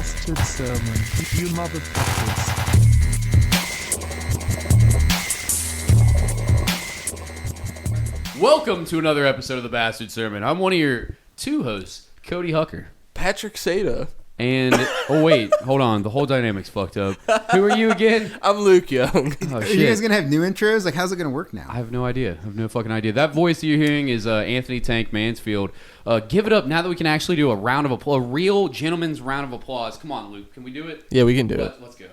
bastard sermon, you motherfuckers. Welcome to another episode of the Bastard Sermon. I'm one of your two hosts, Cody Hucker. Patrick Seda. And, oh wait, hold on. The whole dynamic's fucked up. Who are you again? I'm Luke Young. Oh, Are shit. you guys going to have new intros? Like, how's it going to work now? I have no idea. I have no fucking idea. That voice that you're hearing is Anthony Tank Mansfield. Give it up now that we can actually do a round of applause, a real gentleman's round of applause. Come on, Luke. Can we do it? Yeah, we can do it. Let's go.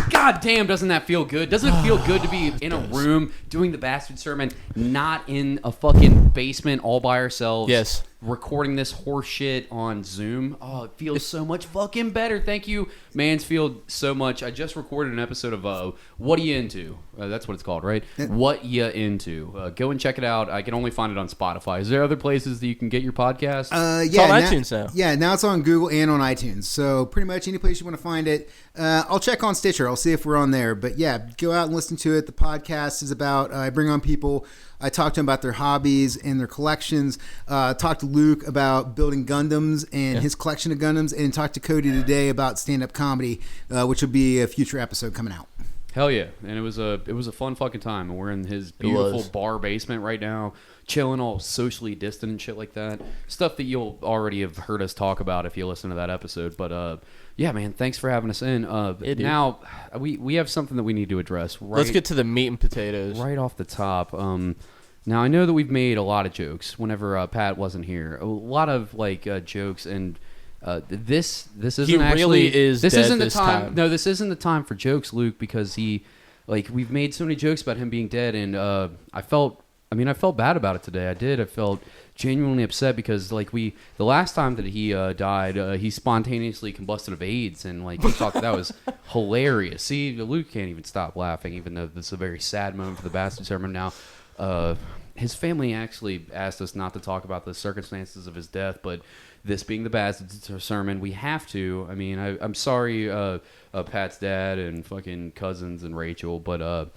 God damn, doesn't that feel good? Doesn't it feel good to be in a room doing the Bastard Sermon, not in a fucking basement all by ourselves? Yes. Recording this horse shit on Zoom. Oh, it feels so much fucking better. Thank you, Mansfield, so much. I just recorded an episode of What Are You Into? That's what it's called, right? What You Into. Go and check it out. I can only find it on Spotify. Is there other places that you can get your podcast? Yeah, it's on iTunes now. Yeah, now it's on Google and on iTunes. So pretty much any place you want to find it. I'll check on Stitcher. I'll see if we're on there. But yeah, go out and listen to it. The podcast is about, I bring on people. I talk to them about their hobbies and their collections. Talk to Luke about building Gundams and his collection of Gundams. And talk to Cody today about stand-up comedy, which will be a future episode coming out. Hell yeah. And it was a fun fucking time. And we're in his beautiful bar basement right now, chilling all socially distant and shit like that. Stuff that you'll already have heard us talk about if you listen to that episode. But yeah, man, thanks for having us in. Now, we have something that we need to address. Right, Let's get to the meat and potatoes. Right off the top. Now, I know that we've made a lot of jokes whenever Pat wasn't here. A lot of, jokes, and this isn't He actually... really is this dead isn't this the time. time. No, this isn't the time for jokes, Luke, because we've made so many jokes about him being dead, and I felt bad about it today. I did. I felt genuinely upset because, the last time that he died, he spontaneously combusted of AIDS, and, we thought that was hilarious. See, Luke can't even stop laughing, even though this is a very sad moment for the Bastard Sermon now. His family actually asked us not to talk about the circumstances of his death, but this being the Bastard Sermon, we have to. I mean, I'm sorry, Pat's dad and fucking cousins and Rachel, but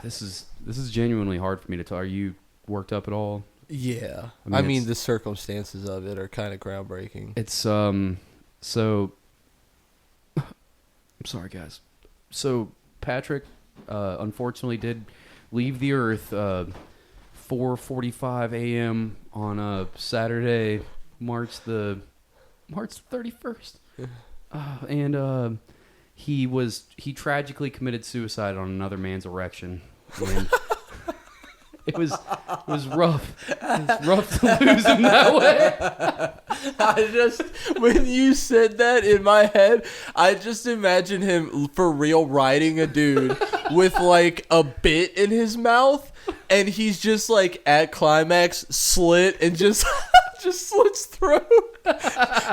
this is genuinely hard for me to talk. Are you worked up at all? Yeah. I mean, the circumstances of it are kind of groundbreaking. It's so I'm sorry, guys. So Patrick unfortunately did leave the earth 4:45 a.m. on Saturday, March 31st. And he tragically committed suicide on another man's erection. And it was rough. It was rough to lose him that way. When you said that in my head, I just imagine him for real riding a dude with a bit in his mouth, and he's just at climax, slit, and just slits throat,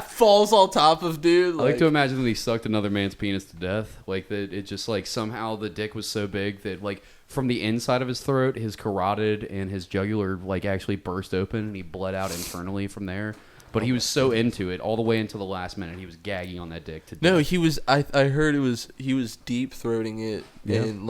falls on top of dude. I like to imagine that he sucked another man's penis to death. That it just somehow the dick was so big that from the inside of his throat, his carotid and his jugular actually burst open, and he bled out internally from there. But he was so into it all the way until the last minute. He was gagging on that dick to death. No, he was. I heard he was deep throating it, and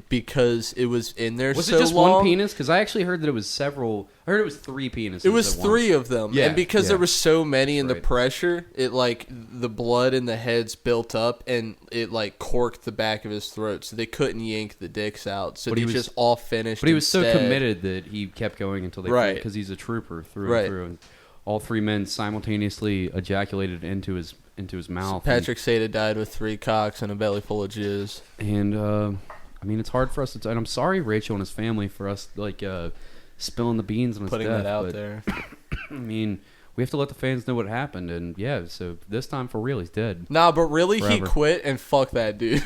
because it was in there. Was so it just long. one penis? Because I actually heard that it was several. I heard it was 3 penises. It was 3 of them, Yeah, and because there was so many, and right. the pressure, it the blood in the heads built up, and it corked the back of his throat, so they couldn't yank the dicks out. So he just all finished. But he was so instead. committed that he kept going until they Right. because he's a trooper through and through. And all 3 men simultaneously ejaculated into his mouth. Patrick Seda died with 3 cocks and a belly full of jizz. And it's hard for us to. And I'm sorry, Rachel and his family, for us spilling the beans on his Putting death. that out there. I mean, we have to let the fans know what happened, and so this time for real, he's dead. Nah, but really, Forever. he quit, and fuck that dude.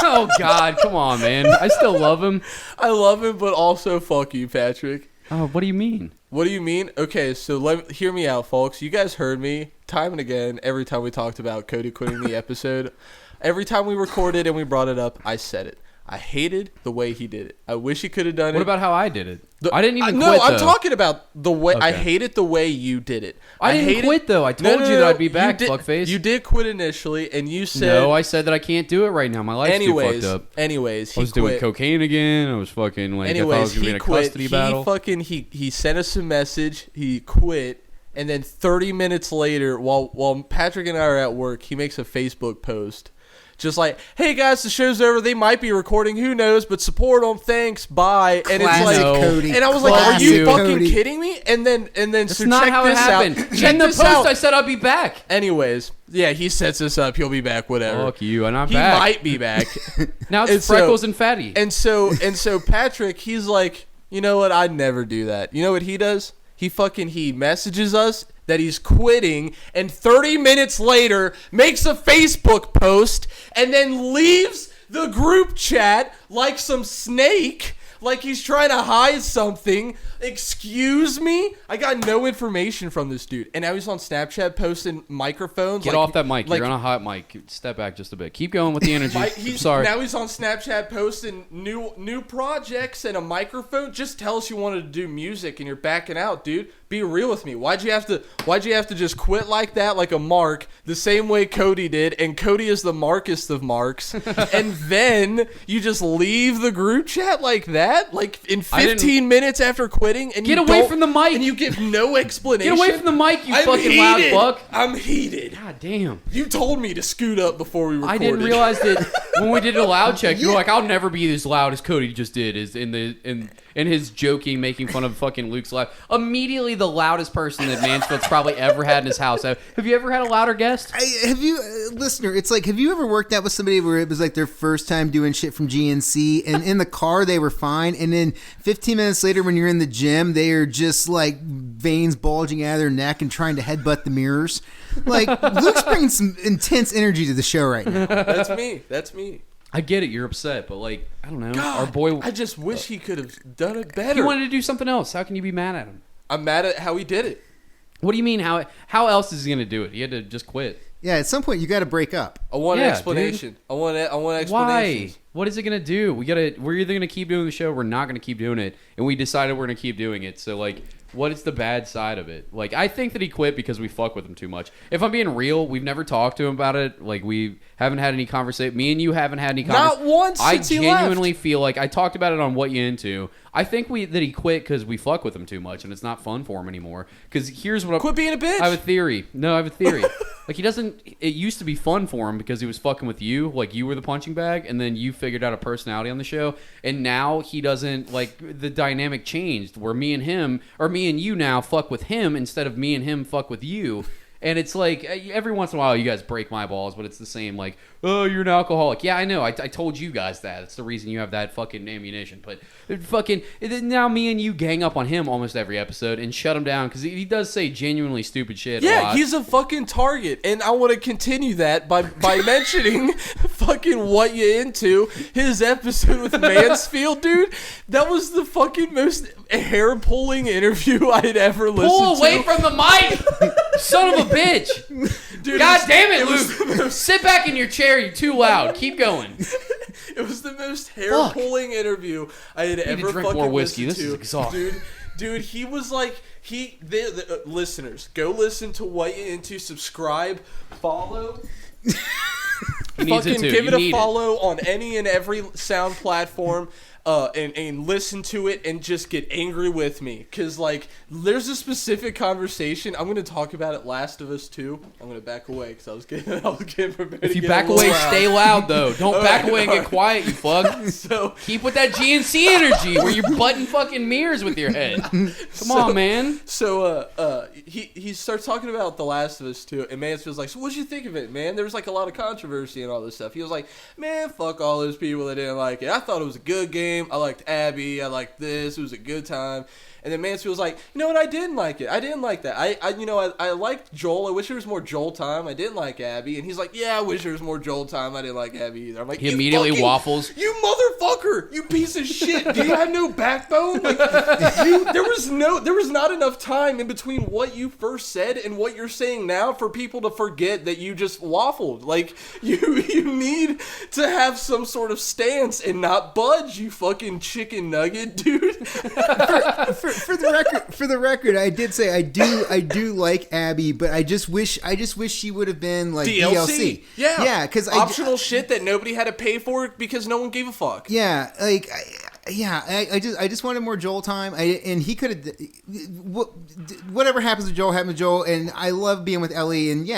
Oh God, come on, man! I still love him. I love him, but also fuck you, Patrick. Oh, what do you mean? What do you mean? Okay, so hear me out, folks. You guys heard me time and again every time we talked about Cody quitting the episode. Every time we recorded and we brought it up, I said it. I hated the way he did it. I wish he could have done it. What about how I did it? I didn't even quit, No, I'm though. talking about the way. I Okay. hated the way you did it. I didn't quit, though. I told you that I'd be back, fuckface. You did quit initially, and you said... No, I said that I can't do it right now. My life's too fucked up. Anyways, I was doing cocaine again. I was fucking I thought I was going to be in a custody battle. He sent us a message. He quit, And then 30 minutes later, while Patrick and I are at work, he makes a Facebook post. Just like, hey guys, the show's over. They might be recording. Who knows? But support them. Thanks. Bye. And Classic it's like, Cody. and I was like, are you Classic fucking Cody. kidding me? And then That's so not check how it this happened. out. In Check the this post, out. I said I'll be back. Anyways, yeah, he sets us up. He'll be back. Whatever. Fuck you, and I'm He back. might be back. Now And it's so- Freckles and Fatty. And so Patrick, he's like, you know what? I'd never do that. You know what he does? He messages us that he's quitting, and 30 minutes later makes a Facebook post and then leaves the group chat like some snake, like he's trying to hide something. Excuse me? I got no information from this dude. And now he's on Snapchat posting microphones. Get like- off that mic. like- You're on a hot mic. Step back just a bit. Keep going with the energy. I'm sorry. Now he's on Snapchat posting new projects and a microphone. Just tell us you wanted to do music and you're backing out, dude. Be real with me. Why'd you have to just quit like that, like a mark, the same way Cody did? And Cody is the markest of marks. And then you just leave the group chat like that, like in 15 minutes after quitting. And Get you away don't- from the mic. And you give no explanation. Get away from the mic, you I'm fucking loud heated. fuck. I'm heated. God damn. You told me to scoot up before we recorded. I didn't realize that when we did a loud check, you were like, "I'll never be as loud as Cody just did." Is in his joking, making fun of fucking Luke's laugh. Immediately, the loudest person that Mansfield's probably ever had in his house. Have you ever had a louder guest? Have you, listener? It's like, have you ever worked out with somebody where it was like their first time doing shit from GNC, and in the car they were fine, and then 15 minutes later when you're in the gym, they are just like veins bulging out of their neck and trying to headbutt the mirrors. Like Luke's bringing some intense energy to the show right now. That's me. That's me. I get it. You're upset, but like, I don't know. God, Our boy, I just wish he could have done it better. he wanted to do something else. How can you be mad at him? I'm mad at how he did it. What do you mean? How else is he gonna do it? He had to just quit. Yeah, at some point you got to break up. I want an Yeah, explanation. I want Why? explanations. What is it gonna do? We're either gonna keep doing the show, or we're not gonna keep doing it, and we decided we're gonna keep doing it. So like, what is the bad side of it? Like, I think that he quit because we fuck with him too much. If I'm being real, we've never talked to him about it. Like, we haven't had any conversation. Me and you haven't had any conversation. Not once since he left. I genuinely feel like I talked about it on What You Into. I think that he quit because we fuck with him too much, and it's not fun for him anymore. Because here's what Quit being a bitch. I have a theory. No, I have a theory. Like, he doesn't. It used to be fun for him because he was fucking with you, like you were the punching bag, and then you figured out a personality on the show. And now he doesn't, like, the dynamic changed where me and him, or me and you now fuck with him instead of me and him fuck with you. And it's like, every once in a while you guys break my balls, but it's the same, like, oh, you're an alcoholic. Yeah, I know. I told you guys that. It's the reason you have that fucking ammunition. But now me and you gang up on him almost every episode and shut him down because he does say genuinely stupid shit a Yeah, lot. he's a fucking target, and I want to continue that by mentioning fucking What You Into, his episode with Mansfield, dude. That was the fucking most hair-pulling interview I had ever listened to. Pull away from the mic! Son of a bitch! Dude, God damn it, was Luke! Sit back in your chair, you're too loud. Keep going. It was the most hair-pulling interview I had to ever drink fucking more whiskey. listened This is to. exhausting. Dude, he was like, listeners, go listen to What You Into, subscribe, follow. He needs Fucking it too. give You it a need follow on any and every sound platform. And listen to it and just get angry with me. Because, like, there's a specific conversation. I'm going to talk about it Last of Us 2. I'm going to back away because I was getting prepared If to you get back a little away, loud. stay loud though. Don't back away and get quiet, you fuck. So, Keep with that GNC energy where you're butting fucking mirrors with your head. Come on, man. So he starts talking about The Last of Us 2, and Mansfield's like, so what'd you think of it, man? There was like a lot of controversy and all this stuff. He was like, man, fuck all those people that didn't like it. I thought it was a good game. I liked Abby. I liked this. It was a good time. And then Mansfield was like, you know what? I didn't like it. I didn't like that. I liked Joel. I wish there was more Joel time. I didn't like Abby. And he's like, yeah, I wish there was more Joel time. I didn't like Abby either. I'm like, He you immediately fucking- waffles. You motherfucker! You piece of shit! Do you have no backbone? Like, there was not enough time in between what you first said and what you're saying now for people to forget that you just waffled. Like, you need to have some sort of stance and not budge. You fucking chicken nugget, dude. For the record, I did say I do like Abby, but I just wish she would have been like DLC. Yeah, Yeah, because optional shit that nobody had to pay for because no one gave a fuck. Yeah, like I just wanted more Joel time. And he could have whatever happens with Joel happened with Joel. And I love being with Ellie. And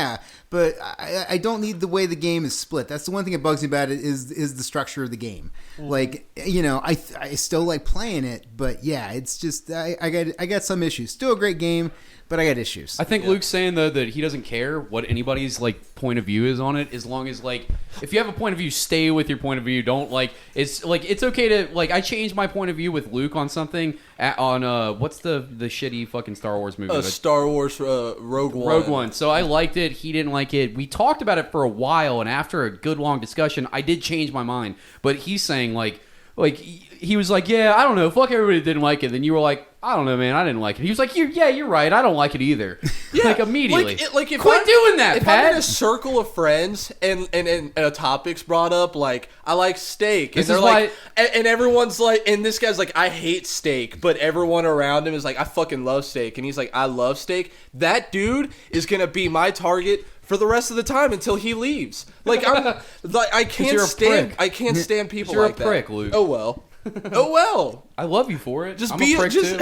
but I don't need the way the game is split. That's the one thing that bugs me about it is the structure of the game. Like I still like playing it, but it's just I got some issues. Still a great game, but I got issues. I think Luke's saying though that he doesn't care what anybody's like point of view is on it, as long as like if you have a point of view, stay with your point of view. Don't it's okay to I changed my point of view with Luke on something on what's the shitty fucking Star Wars movie? Star Wars Rogue One. Rogue One. So I liked it. He didn't like it. We talked about it for a while, and after a good long discussion, I did change my mind. But he's saying like he was like, yeah, I don't know, fuck everybody that didn't like it. Then you were like, I don't know, man, I didn't like it. He was like, you're right, I don't like it either. Like immediately. If quit doing that, if Pat. I'm in a circle of friends and a topic's brought up, like I like steak, and This they're is like, why- and everyone's like, and this guy's like, I hate steak, but everyone around him is like, I fucking love steak, and he's like, I love steak. That dude is gonna be my target for the rest of the time until he leaves. I can't stand people you're like a prick, that. Luke. Oh well. Oh well. I love you for it. Just I'm a prick too.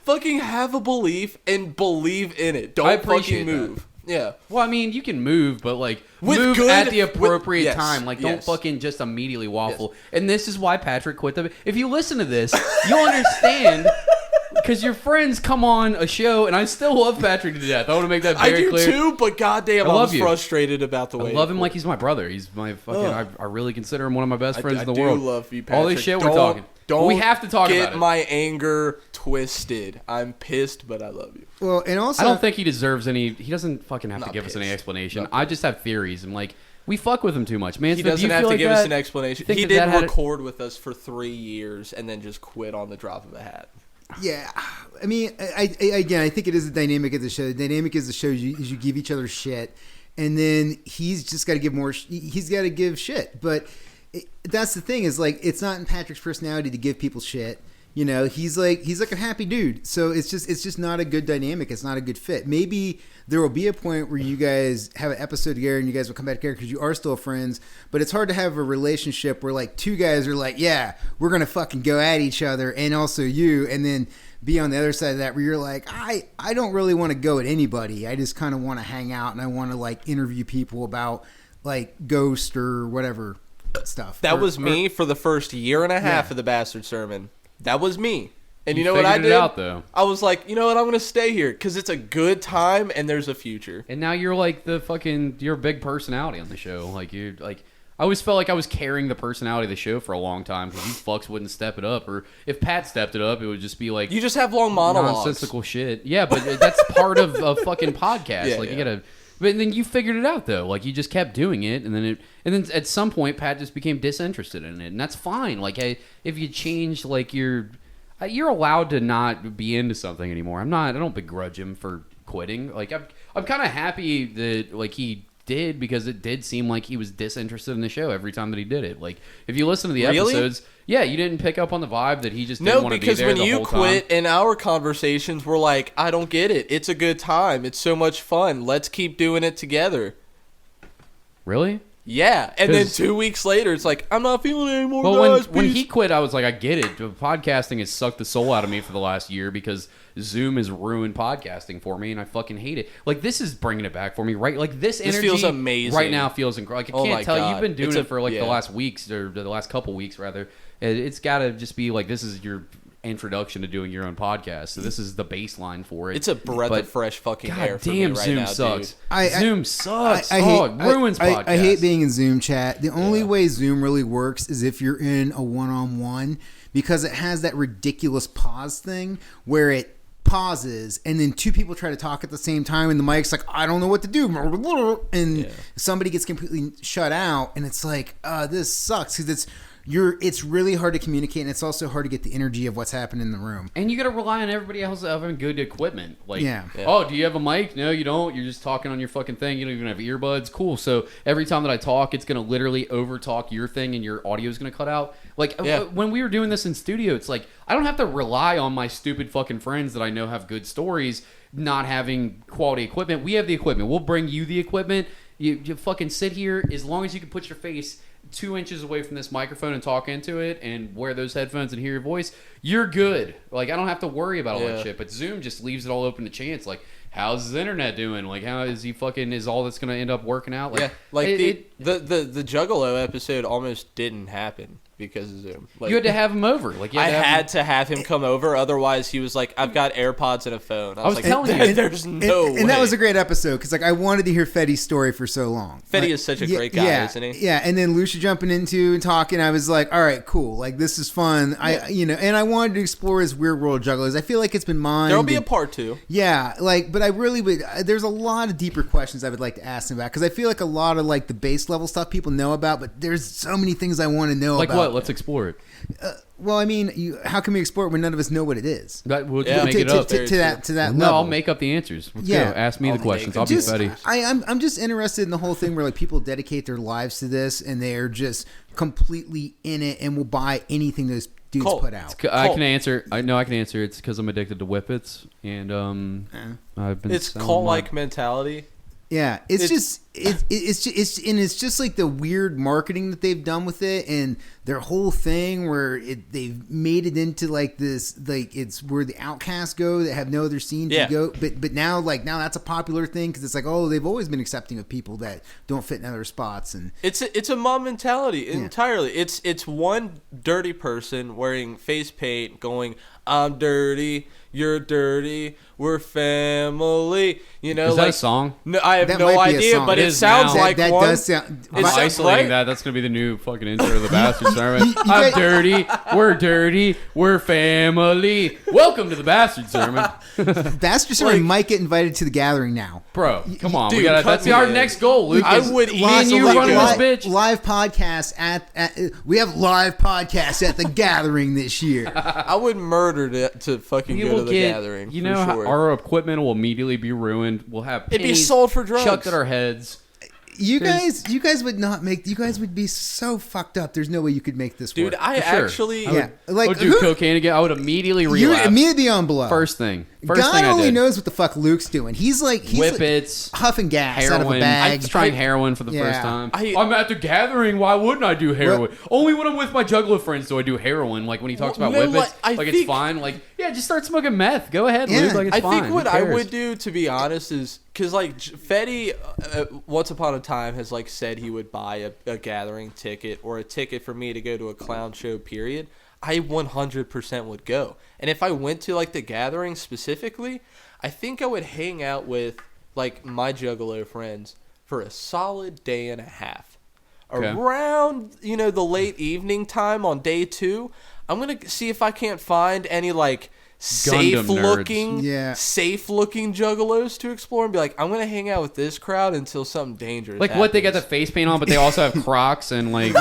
fucking have a belief and believe in it. I Don't appreciate fucking move. Yeah. Well, I mean, you can move, but With move good- at the appropriate yes, time. Don't yes. fucking just immediately waffle. And this is why Patrick quit the. If you listen to this, you'll understand. Because your friends come on a show, and I still love Patrick to death. I want to make that very I do clear. too, but goddamn, I love was you. frustrated about the way. I love him like he's my brother. He's my fucking. I really consider him one of my best friends I in the do world. love you, Patrick. All this shit we're talking. We have to talk about Get it. my anger twisted. I'm pissed, but I love you. Well, and also I don't think he deserves any. He doesn't fucking have to Not give us any pissed. explanation. Not I just have theories. I'm like, we fuck with him too much, man. He doesn't have to give us an explanation. He did record with us for 3 years and then just quit on the drop of a hat. Yeah, I mean, I think it is the dynamic of the show. The dynamic is the show is you give each other shit, and then he's just got to give more. He's got to give shit, but that's the thing is it's not in Patrick's personality to give people shit. He's like a happy dude, so it's just not a good dynamic. It's not a good fit. Maybe there will be a point where you guys have an episode together and you guys will come back together because you are still friends. But it's hard to have a relationship where two guys are like, yeah, we're gonna fucking go at each other, and also you, and then be on the other side of that where you're like, I don't really want to go at anybody. I just kind of want to hang out and I want to interview people about Ghost or whatever stuff. That was me for the first year and a half of the Bastard Sermon. That was me. And you know what I figured did? it out, though. I was like, you know what? I'm going to stay here because it's a good time and there's a future. And now you're you're a big personality on the show. I always felt like I was carrying the personality of the show for a long time because you fucks wouldn't step it up. Or if Pat stepped it up, it would just be You just have long monologues. nonsensical shit. Yeah, but that's part of a fucking podcast. Yeah, you gotta. But then you figured it out though. You just kept doing it, and then at some point Pat just became disinterested in it, and that's fine. If you change, you're allowed to not be into something anymore. I don't begrudge him for quitting. I'm kind of happy that he did because it did seem like he was disinterested in the show every time that he did it. If you listen to the episodes, yeah, you didn't pick up on the vibe that he just didn't want to be there the whole time. No, because when you quit in our conversations, we're like, I don't get it. It's a good time. It's so much fun. Let's keep doing it together. Really? Yeah, and then 2 weeks later, it's like, I'm not feeling it anymore, well, guys. when he quit, I was like, I get it. Podcasting has sucked the soul out of me for the last year because Zoom has ruined podcasting for me, and I fucking hate it. This is bringing it back for me, right? This energy feels amazing. right now feels incredible. I can't tell you. You've been doing it for the last weeks, or the last couple weeks, rather. It's got to just be this is your introduction to doing your own podcast. So this is the baseline for it. It's a breath of fresh fucking air for me damn, right Zoom now, sucks. dude. Zoom sucks. It ruins podcasts. I hate being in Zoom chat. The only way Zoom really works is if you're in a one-on-one because it has that ridiculous pause thing where it pauses and then two people try to talk at the same time and the mic's like, I don't know what to do, and somebody gets completely shut out and it's like, this sucks because it's really hard to communicate, and it's also hard to get the energy of what's happening in the room. And you got to rely on everybody else having good equipment. Yeah. Oh, do you have a mic? No, you don't. You're just talking on your fucking thing. You don't even have earbuds. Cool. So every time that I talk, it's going to literally overtalk your thing, and your audio is going to cut out. When we were doing this in studio, it's I don't have to rely on my stupid fucking friends that I know have good stories not having quality equipment. We have the equipment. We'll bring you the equipment. You fucking sit here as long as you can put your face 2 inches away from this microphone and talk into it and wear those headphones and hear your voice, you're good. Like, I don't have to worry about all that shit. But Zoom just leaves it all open to chance. Like, how's his internet doing? Like, how is he fucking, is all that's going to end up working out? Like, yeah, like the Juggalo episode almost didn't happen because of Zoom. Like, you had to have him over. Like, I had to have him come over. Otherwise, he was like, "I've got AirPods and a phone." I was like, telling you. there's no way. And that was a great episode because like I wanted to hear Fetty's story for so long. Fetty Like, is such a great guy, isn't he? Yeah, and then Lucia jumping into and talking, I was like, all right, cool. Like this is fun. And I wanted to explore his weird world jugglers. I feel like it's been mine. There'll be a part 2. Yeah, like, but I really would. There's a lot of deeper questions I would like to ask him about because I feel like a lot of like the base level stuff people know about, but there's so many things I want to know like about. what? Let's explore it. Well, I mean, how can we explore it when none of us know what it is? We'll Yeah. make it up. To that level. No, I'll make up the answers. Let's go. Ask me the questions. I'll be Fetty. I'm just interested in the whole thing where like people dedicate their lives to this and they're just completely in it and will buy anything those dudes put out. I can answer. I know I can answer. It's because I'm addicted to whippets, and I've been. It's cult-like mentality. Yeah, it's just like the weird marketing that they've done with it, and their whole thing where they've made it into like this, like it's where the outcasts go that have no other scene to go. But now that's a popular thing because it's like, oh, they've always been accepting of people that don't fit in other spots, and it's a mob mentality entirely. It's one dirty person wearing face paint going, "I'm dirty, you're dirty, we're family." You know, is that a song? No, I have That no might be a idea, song. but It it is sounds now. like that one. does sound. I'm It's isolating right? that. That's gonna be the new fucking intro of the Bastard Sermon. you I'm guys- dirty, we're family. Welcome to the Bastard Sermon, Bastard Sermon might get invited to the gathering now. bro. Come on, Dude, we gotta. cut That's me our in. next goal, Luke. I is would me and you easily running go. this bitch. Live podcast we have live podcasts at the gathering this year. I would murder to fucking We go will to the get, gathering. you for know, sure. our equipment will immediately be ruined. We'll have It'd be pennies sold for drugs. chucked at our heads. You guys would not make. You guys would be so fucked up. There's no way you could make this Dude, work. I For sure. actually yeah, I like would do cocaine again. I would immediately you relapse. immediately on below. First thing God I only did. knows what the fuck Luke's doing. He's like Whippets, huffing gas out of a heroin. bag. I'm trying heroin for the Yeah. first time. I- I'm at the gathering. Why wouldn't I do heroin? Only when I'm with my juggler friends do I do heroin. Like when he talks Well, about no, whippets, like, I it's think- fine. Like, yeah, just start smoking meth. Go ahead, Yeah. Luke. Like, it's I fine. think what Who I cares? would do, to be honest, is because like Fetty, once upon a time, has like said he would buy a gathering ticket or a ticket for me to go to a clown show. Period. I 100% would go, and if I went to like the gathering specifically, I think I would hang out with like my Juggalo friends for a solid day and a half. Okay. Around the late evening time on day 2, I'm gonna see if I can't find any like Gundam nerds. safe looking juggalos to explore and be like, I'm gonna hang out with this crowd until something dangerous Like happens. what, they got the face paint on, but they also have Crocs and like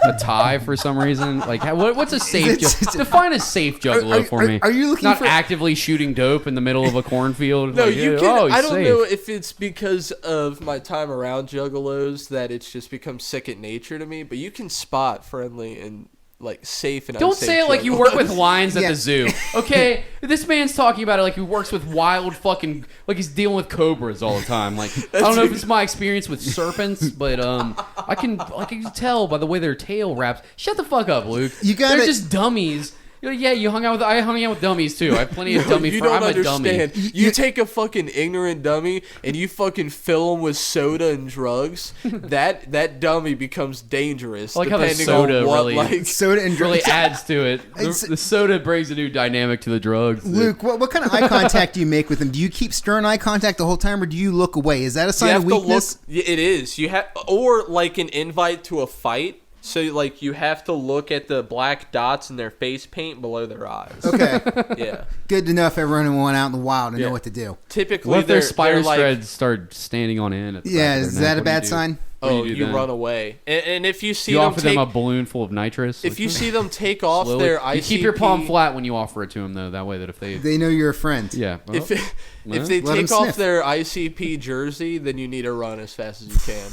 a tie for some reason. Like what's a safe? Define a safe juggalo for me. Are you looking not for actively shooting dope in the middle of a cornfield? No, Like, you yeah, can. oh, he's I don't safe. know if it's because of my time around juggalos that it's just become second nature to me, but you can spot friendly and like safe and Don't unsafe say it like you work with juggalos. lions at Yeah. the zoo. Okay, this man's talking about it like he works with wild fucking, like he's dealing with cobras all the time. Like I don't know if it's my experience with serpents, but I can tell by the way their tail wraps. Shut the fuck up, Luke. They're just dummies. You're like, yeah, I hung out with dummies too. I have plenty of dummy You friends. don't I'm a dummy. understand. You take a fucking ignorant dummy and you fucking fill him with soda and drugs. that dummy becomes dangerous. I like how the depending soda on what, really- like, soda and Really drugs? adds to it. The soda brings a new dynamic to the drugs. Luke, what kind of eye contact do you make with him? Do you keep stern eye contact the whole time, or do you look away? Is that a you sign have of to look. weakness? It is. You have, or like an invite to a fight. So like you have to look at the black dots in their face paint below their eyes. Okay, Yeah. good to know if everyone went out in the wild and Yeah. know what to do. Typically, What if their they're spider like, threads start standing on end? At the Yeah, back of is their that neck? a What do you bad do? sign? What do Oh, do you then? run away. And if you see You them offer take, them a balloon full of nitrous. if you see them take off slowly- their ICP, you keep your palm flat when you offer it to them, though. That way, that if they, They know you're a friend. yeah, well, If they Let 'em take off sniff. their ICP jersey, then you need to run as fast as you can.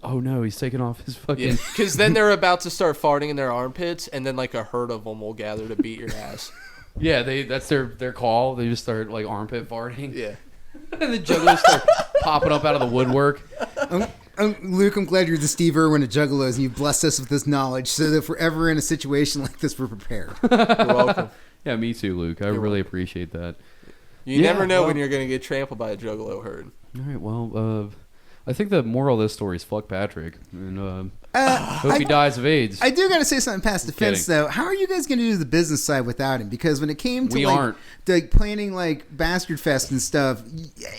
oh no, he's taking off his fucking. Yeah, because then they're about to start farting in their armpits, and then like a herd of them will gather to beat your ass. Yeah, that's their call. They just start like armpit farting. Yeah. And the jugglers start popping up out of the woodwork. Luke, I'm glad you're the Steve Irwin of Juggalos and you've blessed us with this knowledge so that if we're ever in a situation like this, we're prepared. You're welcome. Yeah, me too, Luke. I really appreciate that. You never know when you're going to get trampled by a Juggalo herd. All right, well, I think the moral of this story is fuck Patrick. And hope he dies of AIDS. I do got to say something past defense, though. How are you guys going to do the business side without him? Because when it came to planning like Bastard Fest and stuff,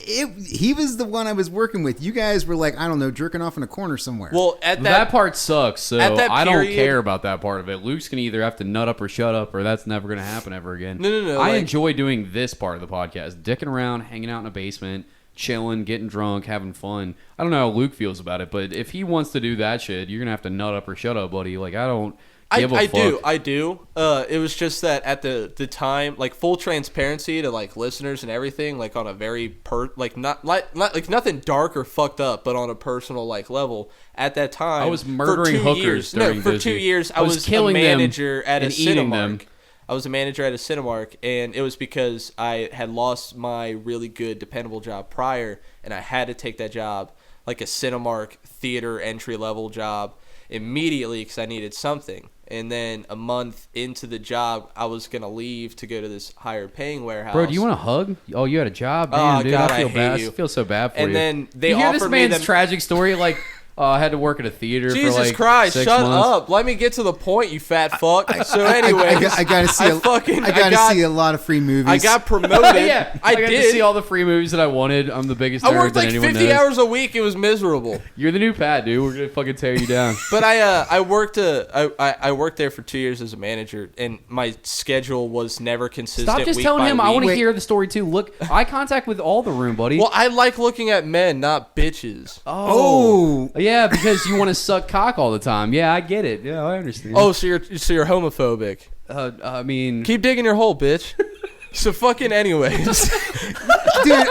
he was the one I was working with. You guys were like, I don't know, jerking off in a corner somewhere. Well, that part sucks. So I don't period, care about that part of it. Luke's gonna either have to nut up or shut up, or that's never gonna happen ever again. No. I enjoy doing this part of the podcast, dicking around, hanging out in a basement, chilling, getting drunk, having fun. I don't know how Luke feels about it, but if he wants to do that shit, you're gonna have to nut up or shut up, buddy. Like I don't give a fuck. I do. It was just that at the time, like full transparency to like listeners and everything, like on a very not nothing dark or fucked up, but on a personal like level. At that time, I was murdering hookers for 2 years. I was killing a manager at a eating Cinemark. them. I was a manager at a Cinemark, and it was because I had lost my really good, dependable job prior, and I had to take that job, like a Cinemark theater entry-level job, immediately because I needed something. And then a month into the job, I was going to leave to go to this higher-paying warehouse. Bro, do you want a hug? Oh, you had a job? Man, Oh, dude, God, I feel I hate bad. you. I feel so bad for you. And then they you hear offered this me man's them. tragic story? Like, I had to work at a theater for Jesus like Christ, 6 shut months. up. Let me get to the point, you fat fuck. So anyways, I gotta see. I gotta see a lot of free movies. I got promoted. Yeah, I got to see all the free movies that I wanted. I'm the biggest nerd I worked that like anyone 50 knows. hours a week. It was miserable. You're the new Pat, dude. We're gonna fucking tear you down. But I worked there for 2 years as a manager, and my schedule was never consistent. Stop just week telling by him. I week. want to hear the story too. Look, eye contact with all the room, buddy. Well, I like looking at men, not bitches. Oh, yeah, because you want to suck cock all the time. Yeah, I get it. Yeah, I understand. Oh, so you're homophobic. I mean, Keep digging your hole, bitch. So fucking anyways. Dude,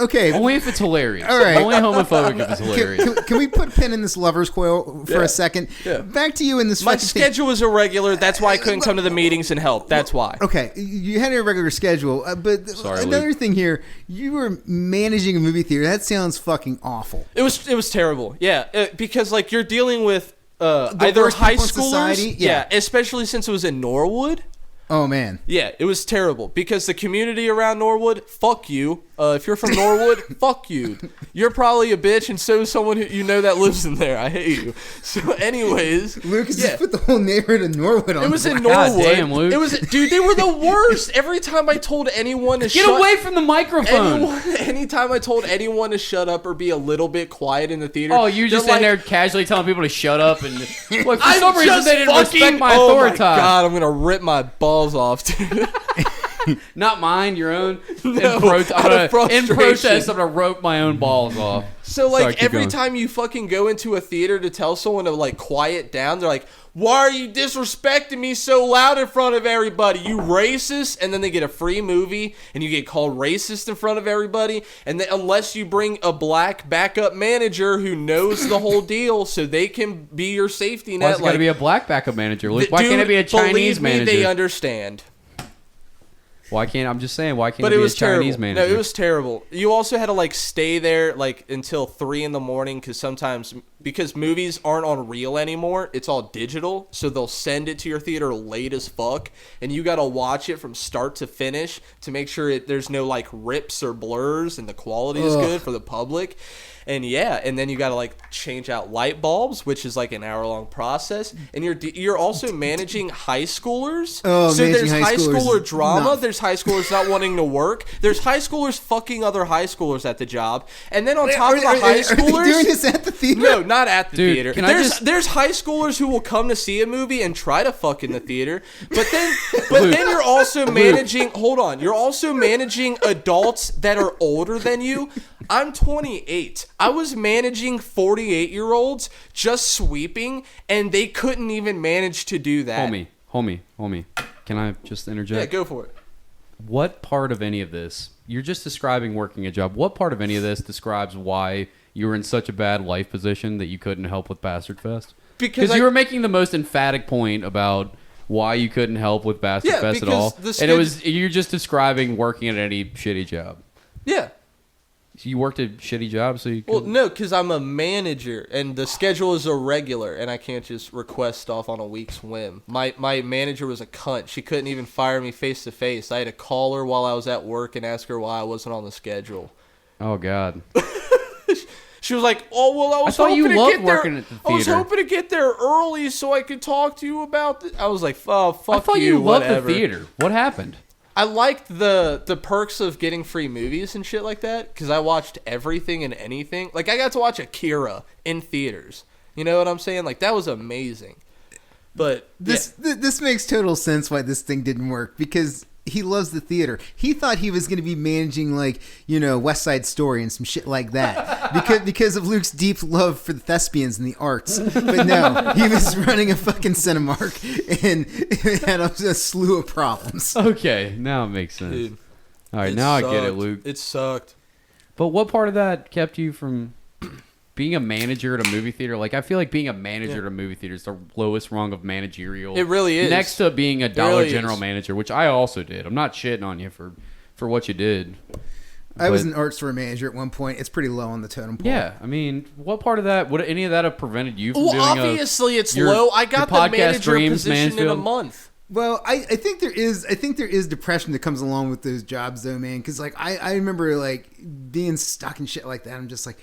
okay. only if it's hilarious. All right. Only homophobic if it's hilarious. Can we put a pin in this lover's coil for a second? Yeah. Back to you in this My fucking thing. schedule was irregular. That's why I couldn't come to the meetings and help. That's why. Okay, you had a regular schedule, but Sorry, another Luke. thing here, you were managing a movie theater. That sounds fucking awful. It was terrible. Yeah, because like you're dealing with either worst high people in schoolers. society? Yeah. Especially since it was in Norwood. Oh man. Yeah, it was terrible because the community around Norwood, fuck you. If you're from Norwood, fuck you. You're probably a bitch, and so is someone who you know that lives in there. I hate you. So, anyways, Lucas just put the whole neighborhood of Norwood on. it was the in block. Norwood. God damn, Luke. It was, dude. They were the worst. Every time I told anyone to Get away from the microphone. anytime I told anyone to shut up or be a little bit quiet in the theater. Oh, you're just they're in like, there casually telling people to shut up, and like, for I'm some reason just they didn't respect fucking- my Oh authority. my god, I'm gonna rip my balls off, dude. Not mine, your own. No, in, out of in frustration. protest, I'm gonna rope my own balls off. So like Sorry, keep every going. time you fucking go into a theater to tell someone to like quiet down, they're like, "Why are you disrespecting me so loud in front of everybody? You racist!" And then they get a free movie, and you get called racist in front of everybody. And then, unless you bring a black backup manager who knows the whole deal, so they can be your safety net. Why is it gotta be a black backup manager? Luke? Why can't it be a Chinese believe me, manager? They understand. Why can't I'm just saying? Why can't But it it be was a Chinese terrible. manager? No, it was terrible. You also had to like stay there like until 3 a.m. because sometimes because movies aren't on reel anymore, it's all digital. So they'll send it to your theater late as fuck, and you gotta watch it from start to finish to make sure there's no like rips or blurs and the quality is good for the public. And yeah, and then you got to like change out light bulbs, which is like an hour-long process. And you're also managing high schoolers. Oh, so managing there's high high schoolers schooler is drama. not- There's high schoolers not wanting to work. There's high schoolers fucking other high schoolers at the job. And then on top of the high Are schoolers, they doing this at the theater? no, not at the Dude, theater. can I There's high schoolers who will come to see a movie and try to fuck in the theater, but then you're also managing. Hold on, you're also managing adults that are older than you. I'm 28. I was managing 48-year-olds just sweeping, and they couldn't even manage to do that. Homie. Can I just interject? Yeah, go for it. What part of any of this? You're just describing working a job. What part of any of this describes why you were in such a bad life position that you couldn't help with Bastard Fest? Because you were making the most emphatic point about why you couldn't help with Bastard Yeah, Fest at because all, the and it was you're just describing working at any shitty job. Yeah. You worked a shitty job, so you. Well, no, because I'm a manager, and the schedule is irregular, and I can't just request stuff on a week's whim. My manager was a cunt. She couldn't even fire me face to face. I had to call her while I was at work and ask her why I wasn't on the schedule. Oh God. She was like, "Oh well, I was thought hoping you to loved get there. working at the I was theater." hoping to get there early so I could talk to you about this." I was like, "Oh, fuck I thought you, you loved whatever." the theater. What happened? I liked the perks of getting free movies and shit like that because I watched everything and anything. Like I got to watch Akira in theaters. You know what I'm saying? Like that was amazing. But This makes total sense why this thing didn't work, because he loves the theater. He thought he was going to be managing, like, West Side Story and some shit like that because of Luke's deep love for the thespians and the arts. But no, he was running a fucking Cinemark and it had a slew of problems. Okay, now it makes sense. Dude, All right, it now sucked. I get it, Luke. It sucked. But what part of that kept you from being a manager at a movie theater? Like, I feel like being a manager at a movie theater is the lowest rung of managerial. It really is. Next to being a Dollar really General is. manager, which I also did. I'm not shitting on you for what you did. I was But- an art store manager at one point. It's pretty low on the totem pole. Yeah, I mean, what part of that, would any of that have prevented you from Well, doing obviously it's your- low. I got the your podcast manager dreams, position in a Mansfield? month. Well, I think there is depression that comes along with those jobs, though, man. Because like I remember like being stuck in shit like that. I'm just like,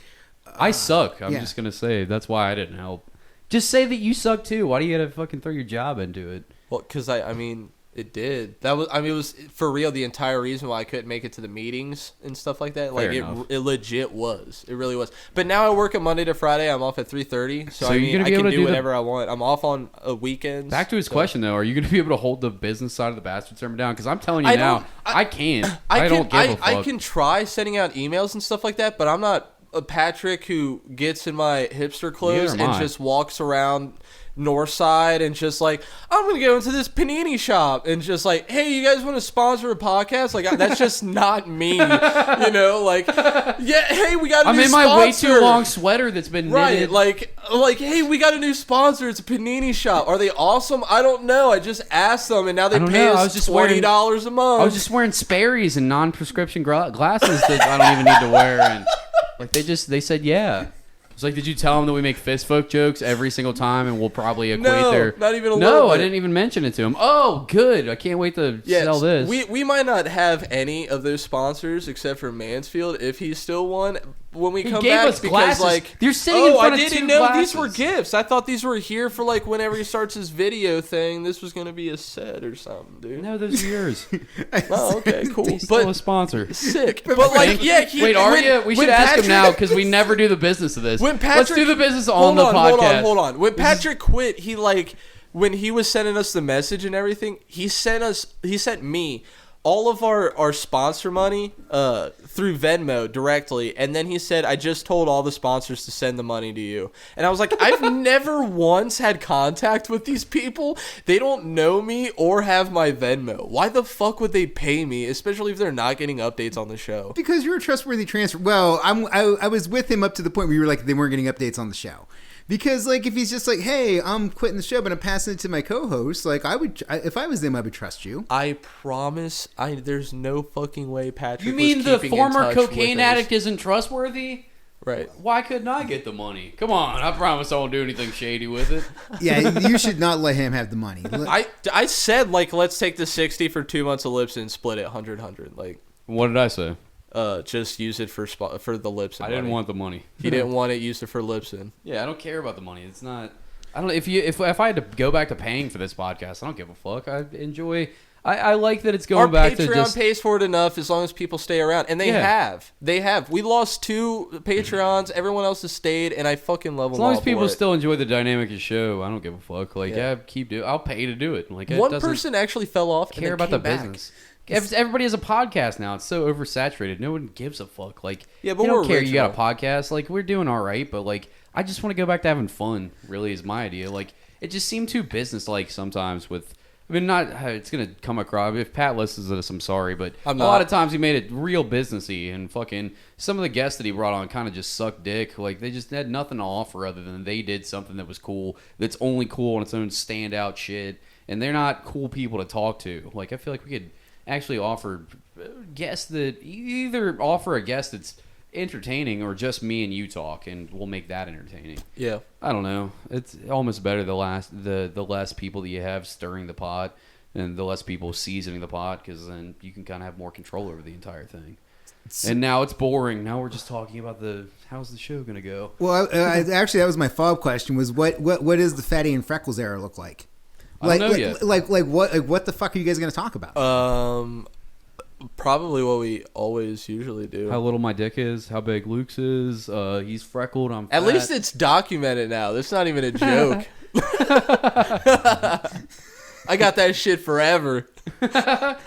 I suck. I'm yeah. just gonna say that's why I didn't help. Just say that you suck too. Why do you gotta fucking throw your job into it? Well, because I mean, it did. That was, I mean, it was for real the entire reason why I couldn't make it to the meetings and stuff like that. Like Fair enough. it legit was. It really was. But now I work a Monday to Friday. I'm off at 3:30, so I you're mean, gonna I be can able to do do the- whatever I want. I'm off on weekends. Back to his so- question though, are you gonna be able to hold the business side of the bastard sermon down? Because I'm telling you I now, don't- I can't. I don't give a fuck. I can try sending out emails and stuff like that, but I'm not a Patrick who gets in my hipster clothes Neither am and I. just walks around North Side and just like, I'm gonna go into this panini shop and just like, hey, you guys want to sponsor a podcast? Like that's just not me, you know? Like, yeah, hey, we got a I'm new in sponsor. my way too long sweater that's been Right, knitted. like, hey, we got a new sponsor. It's a panini shop. Are they awesome? I don't know. I just asked them, and now they I don't pay know. I us was just wearing- $20 a month. I was just wearing Sperry's and non-prescription glasses that I don't even need to wear, and like they said yeah. It's like, did you tell them that we make fist folk jokes every single time, and we'll probably equate No, their not even a no, little I bit. didn't even mention it to him. Oh, good. I can't wait to sell this. We might not have any of those sponsors except for Mansfield if he's still one when we He come gave back us because glasses. like You're sitting in front I of didn't two know these were glasses. gifts. I thought these were here for like whenever he starts his video thing. This was gonna be a set or something, dude. No, those are yours. Oh, okay, cool. He's still a But sponsor. sick. But like, yeah. Wait, are you? We should ask him now because we never do the business of this. When Let's do the business on the podcast. Hold on. When Patrick quit, he like when he was sending us the message and everything, he sent me all of our sponsor money through Venmo directly, and then he said, I just told all the sponsors to send the money to you. And I was like, I've never once had contact with these people. They don't know me or have my Venmo. Why the fuck would they pay me, especially if they're not getting updates on the show? Because you're a trustworthy transfer. Well, I was with him up to the point where you were like, they weren't getting updates on the show. Because like if he's just like, hey, I'm quitting the show, but I'm passing it to my co-host, like if I was them, I would trust you. I promise, there's no fucking way Patrick You mean was the keeping in former touch cocaine with us. addict isn't trustworthy? Right. Why couldn't I get the money? Come on, I promise I won't do anything shady with it. Yeah, you should not let him have the money. I said, like, let's take the 60 for 2 months of Lipson and split it 100. Like, What did I say? just use it for the Lipson. I didn't money. want the money. He didn't want it, used it for Lipson. Yeah, I don't care about the money. It's not. I don't. If I had to go back to paying for this podcast, I don't give a fuck. I enjoy. I like that it's going Our back Patreon to just. pays for it enough as long as people stay around. And they have. They have. We lost 2 Patreons. Everyone else has stayed, and I fucking love them As long all as people for it. still enjoy the dynamic of the show, I don't give a fuck. Like, Yeah. keep doing. I'll pay to do it. Like, it One doesn't person actually fell off and care then about the came back. business. Everybody has a podcast now. It's so oversaturated. No one gives a fuck. Like, Yeah, but you don't we're care. You got a original. podcast. Like, we're doing all right. But like, I just want to go back to having fun. Really, is my idea. Like, it just seemed too business-like sometimes. With, I mean, not it's gonna come across. If Pat listens to this, I'm sorry, but I'm a lot not. of times he made it real businessy, and fucking some of the guests that he brought on kind of just sucked dick. Like, they just had nothing to offer other than they did something that was cool. That's only cool on its own standout shit, and they're not cool people to talk to. Like, I feel like we could actually offer guests that either offer a guest that's entertaining, or just me and you talk, and we'll make that entertaining. Yeah. I don't know. It's almost better the less people that you have stirring the pot, and the less people seasoning the pot, because then you can kind of have more control over the entire thing. And now it's boring. Now we're just talking about how's the show gonna go. Well, actually, that was my follow-up question. Was what does the Fatty and Freckles era look like? I don't know yet. Like what the fuck are you guys gonna talk about? Probably what we always usually do. How little my dick is, how big Luke's is. He's freckled. I'm fat. At least it's documented now. That's not even a joke. I got that shit forever. Yeah,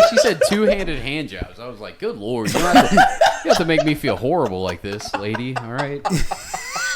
she said two-handed hand jobs. I was like, good Lord. You have to make me feel horrible like this, lady. All right.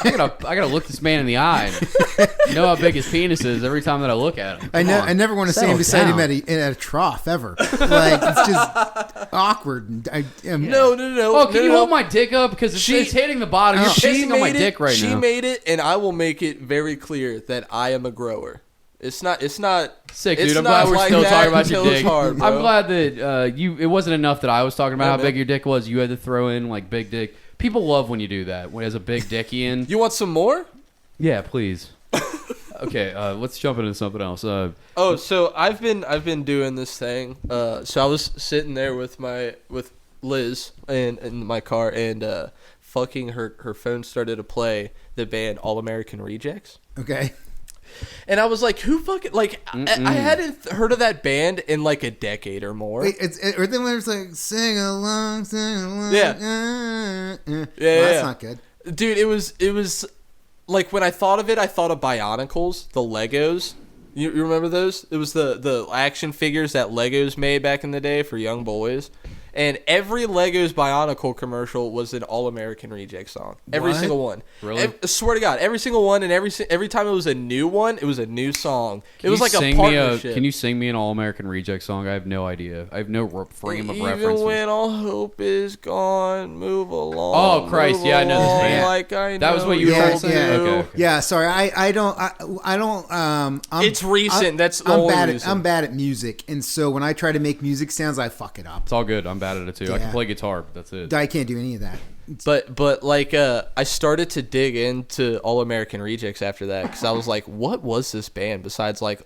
I gotta look this man in the eye and know how big his penis is every time that I look at him. I never want to stand beside him at a trough ever. Like, it's just awkward. No. Oh, can you hold my dick up? Because it's hitting the bottom. You're pissing on my dick right now. She made it, and I will make it very clear that I am a grower. It's not sick, it's dude. I'm not glad we're like still that talking about until your it's dick. hard, bro. I'm glad that it wasn't enough that I was talking about Yeah, how man. big your dick was. You had to throw in like big dick. People love when you do that. When as a big dickian. You want some more? Yeah, please. Okay, let's jump into something else. So I've been doing this thing. So I was sitting there with Liz in my car, and fucking her phone started to play the band All American Rejects. Okay. And I was like, who fucking, like, I hadn't heard of that band in like a decade or more. Wait, or then when it's like sing along. Yeah. Well, Yeah. that's not good. Dude, it was like, when I thought of it, I thought of Bionicles, the Legos. You remember those? It was the action figures that Legos made back in the day for young boys. And every Legos Bionicle commercial was an All American Reject song. Every What? single one. Really? I swear to God, every single one, and every time it was a new one, it was a new song. It was like a Sing me partnership. Can you sing me an All American Reject song? I have no idea. I have no frame of reference. Even when all hope is gone, move along. Oh, Christ, move yeah, I know this along band. Like I That was know what you were you'll trying to say? do. Okay. Yeah, sorry. I don't. It's recent. That's the only reason. I'm bad at music, and so when I try to make music sounds, I fuck it up. It's all good. I'm bad at it too. I Yeah. can play guitar, but that's it. I can't do any of that. But like I started to dig into All American Rejects after that, because I was like, what was this band besides like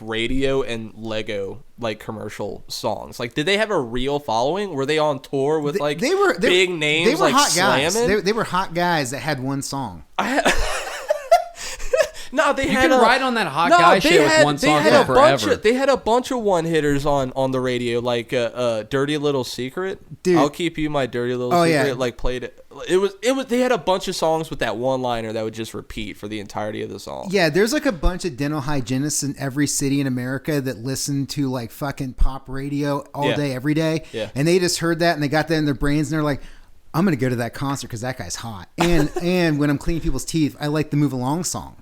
radio and Lego like commercial songs? Like, did they have a real following? Were they on tour with like big names? They were like hot guys. slamming? They were hot guys that had one song. No, they You had can ride on that hot guy shit with one song for forever. They had a bunch of one hitters on the radio, like "Dirty Little Secret." Dude. I'll keep you my dirty little Oh, secret. yeah. Like played it. It was. They had a bunch of songs with that one liner that would just repeat for the entirety of the song. Yeah, there's like a bunch of dental hygienists in every city in America that listen to like fucking pop radio all day, every day. Yeah. And they just heard that and they got that in their brains and they're like, I'm going to go to that concert because that guy's hot. And when I'm cleaning people's teeth, I like the Move Along song.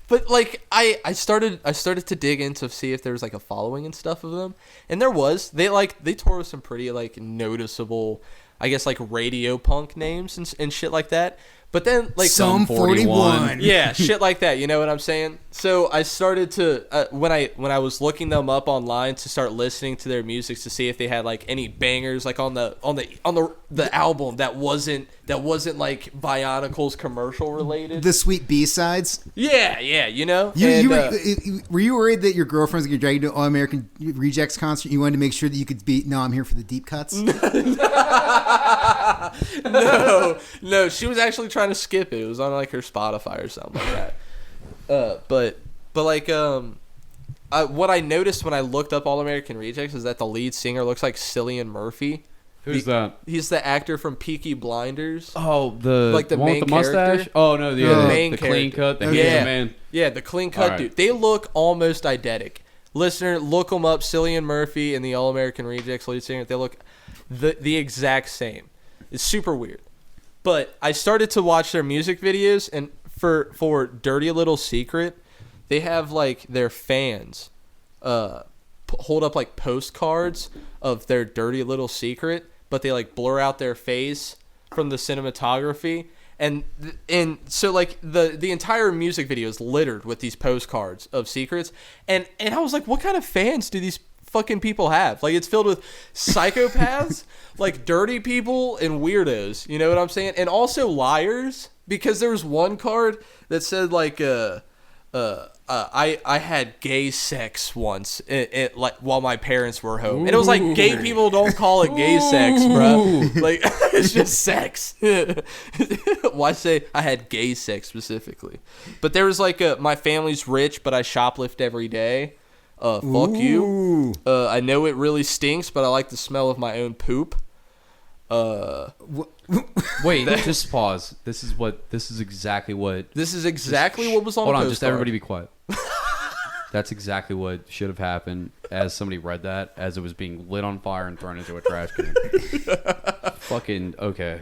But like I started to dig in to see if there was like a following and stuff of them, and there was. They toured with some pretty like noticeable, I guess, like radio punk names and shit like that. But then like Sum 41. yeah, shit like that. You know what I'm saying? So I started to when I was looking them up online to start listening to their music to see if they had like any bangers like on the album that wasn't like Bionicles commercial related. The sweet B-sides. Yeah, you know. Were you worried that your girlfriend's going to drag you to All American Rejects concert? You wanted to make sure that you could be, no, I'm here for the deep cuts? No, she was actually trying to skip it. It was on like her Spotify or something like that. But like what I noticed when I looked up All American Rejects is that the lead singer looks like Cillian Murphy. Who's that? He's the actor from Peaky Blinders. Oh, the Like the one main with the mustache. character? Oh no, the main clean character. cut. The Yeah. handsome man. Yeah, the clean cut All right. dude. They look almost identical. Listener, look them up. Cillian Murphy and the All American Rejects lead singer. They look the exact same. It's super weird. But I started to watch their music videos, and for Dirty Little Secret, they have like their fans hold up like postcards of their dirty little secret, but they like blur out their face from the cinematography. And so like the entire music video is littered with these postcards of secrets. And I was like, what kind of fans do these fucking people have. Like, it's filled with psychopaths, like dirty people and weirdos. You know what I'm saying? And also liars, because there was one card that said like I had gay sex once, like while my parents were home, and it was like gay people don't call it gay sex, bro. Like it's just sex. Why say I had gay sex specifically? But there was like my family's rich, but I shoplift every day. Fuck you. I know it really stinks, but I like the smell of my own poop. Wait, just pause. This is exactly what what was on hold the on, postcard. just everybody be quiet. That's exactly what should have happened as somebody read that, as it was being lit on fire and thrown into a trash can. Fucking okay.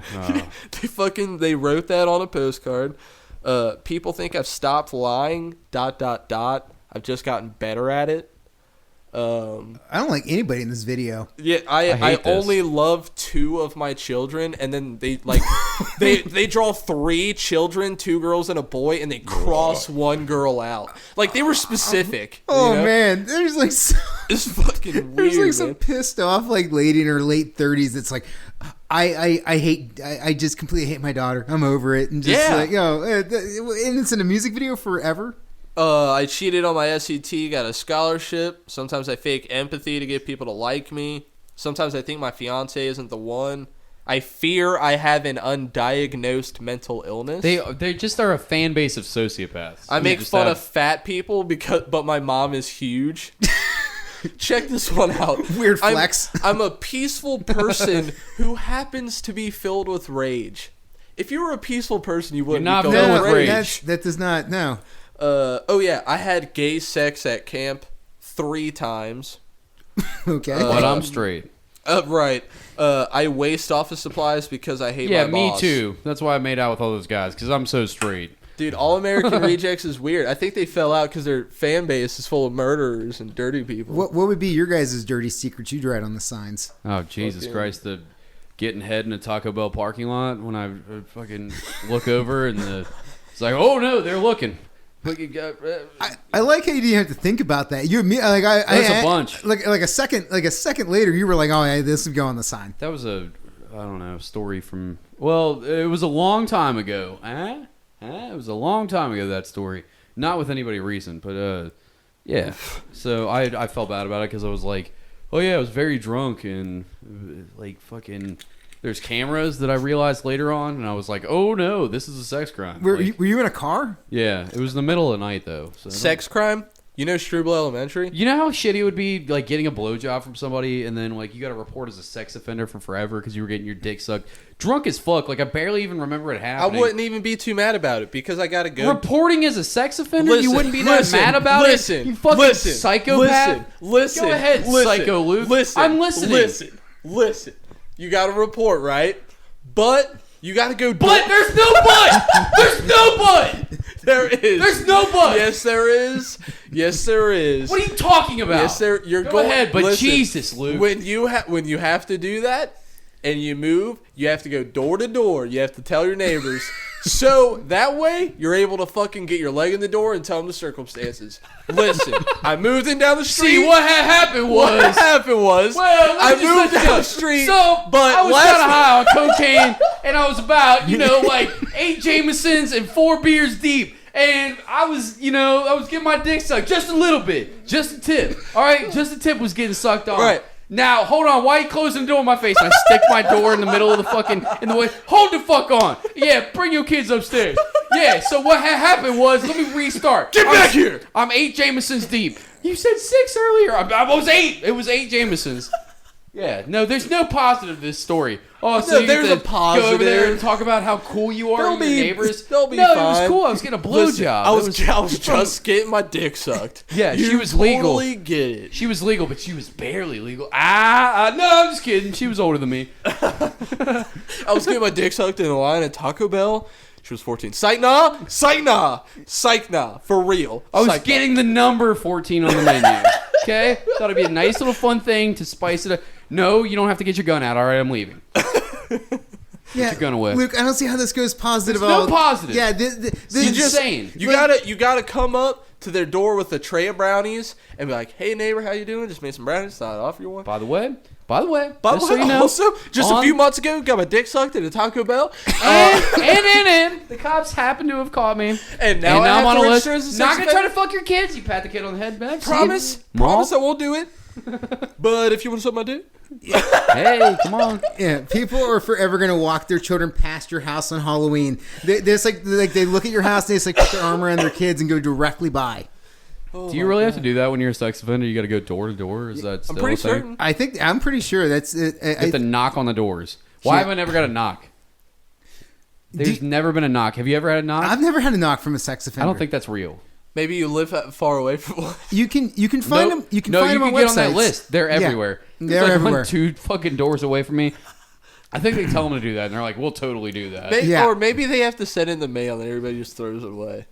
They wrote that on a postcard. People think I've stopped lying. ... I've just gotten better at it. I don't like anybody in this video. Yeah, I only love 2 of my children, and then they like they draw 3 children, 2 girls and a boy, and they cross 1 girl out. Like they were specific. Oh, you know? man, there's like it's fucking weird. There's like some man. pissed off like lady in her late 30s that's like, I just completely hate my daughter. I'm over it, and just like and it's in a music video forever. I cheated on my SET, got a scholarship. Sometimes I fake empathy to get people to like me. Sometimes I think my fiance isn't the one. I fear I have an undiagnosed mental illness. They just are a fan base of sociopaths. I make fun of fat people but my mom is huge. Check this one out. Weird flex. I'm a peaceful person who happens to be filled with rage. If you were a peaceful person, you wouldn't be filled with rage. That does not, no. I had gay sex at camp 3 times. Okay. But I'm straight. Right. I waste office supplies because I hate my boss. Yeah, me too. That's why I made out with all those guys, because I'm so straight. Dude, All American Rejects is weird. I think they fell out because their fan base is full of murderers and dirty people. What would be your guys' dirty secrets you'd write on the signs? Oh, Jesus Christ. The getting head in a Taco Bell parking lot when I fucking look over and it's like, oh no, they're looking. I like how you didn't have to think about that. You, me, like There's a bunch. Like a second later, you were like, "Oh, yeah, this would go on the sign." That was I don't know, story from. Well, it was a long time ago. It was a long time ago, that story. Not with anybody recent, but yeah. So I felt bad about it because I was like, oh yeah, I was very drunk and like fucking. There's cameras that I realized later on, and I was like, "Oh no, this is a sex crime." Were you in a car? Yeah, it was in the middle of the night though. So sex crime? You know Struble Elementary? You know how shitty it would be, like getting a blowjob from somebody, and then like you got to report as a sex offender for forever because you were getting your dick sucked, drunk as fuck. Like I barely even remember it happening. I wouldn't even be too mad about it because I gotta go. Reporting as a sex offender, you wouldn't be that mad about it. You fucking psychopath. Listen. Go ahead, psycho Luke. I'm listening. Listen. You got to report, right? But you got to go. But there's no but. There's no but. There is. There's no but. Yes, there is. Yes, there is. What are you talking about? Yes, there. You're go going ahead, but listen, Jesus, Luke. When you have to do that and you move, you have to go door to door. You have to tell your neighbors. So that way, you're able to fucking get your leg in the door and tell them the circumstances. Listen, I moved in down the street. See, what happened was... Well, I moved down the street, so but I was kind of high on cocaine, and I was about, like 8 Jamesons and 4 beers deep. And I was getting my dick sucked just a little bit. Just a tip. All right? Just a tip was getting sucked on. Right. Now, hold on. Why are you closing the door in my face? I stick my door in the middle of the fucking, in the way. Hold the fuck on. Yeah, bring your kids upstairs. Yeah, so what happened was, let me restart. Get back here. I'm 8 Jamesons deep. You said 6 earlier. I was 8. It was 8 Jamesons. Yeah, no, there's no positive to this story. Oh, so you there's have a to positive. go over there and talk about how cool you are to your neighbors. They'll be no, fine. It was cool. I was getting a blowjob. I was just getting my dick sucked. Yeah, you she was legal. Totally get it. She was legal, but she was barely legal. No, I'm just kidding. She was older than me. I was getting my dick sucked in a line at Taco Bell. She was 14. Psych nah. For real. I was getting the number 14 on the menu. Okay? Thought it'd be a nice little fun thing to spice it up. No, you don't have to get your gun out. All right, I'm leaving. Yeah, your gun away. Luke, I don't see how this goes positive. There's no positive. Yeah, this is insane. You gotta come up to their door with a tray of brownies and be like, "Hey neighbor, how you doing? Just made some brownies. Thought I'd offer you one." By the way, Just so you know, also, just a few months ago, got my dick sucked at a Taco Bell. and the cops happen to have caught me. And now I I'm have on to a list. register as a Not sex gonna try to offender? fuck your kids. You pat the kid on the head, man. Promise I won't do it. But if you want to suck my dick, Hey, come on. Yeah, people are forever gonna walk their children past your house on Halloween. They just like they look at your house, and they just like put their arm around their kids and go directly by. oh Do you really have to do that when you're a sex offender? You got to go door to door? Is that still I'm pretty a thing? certain. I'm pretty sure that's it. You have to knock on the doors. Why have I never got a knock? There's never been a knock. Have you ever had a knock? I've never had a knock from a sex offender. I don't think that's real. Maybe you live far away from one. You can find them. You can find them on get websites. on that list. They're everywhere. They're There's like everywhere. 2 fucking doors away from me. I think they tell them to do that, and they're like, "We'll totally do that." Yeah. Or maybe they have to send in the mail and everybody just throws it away.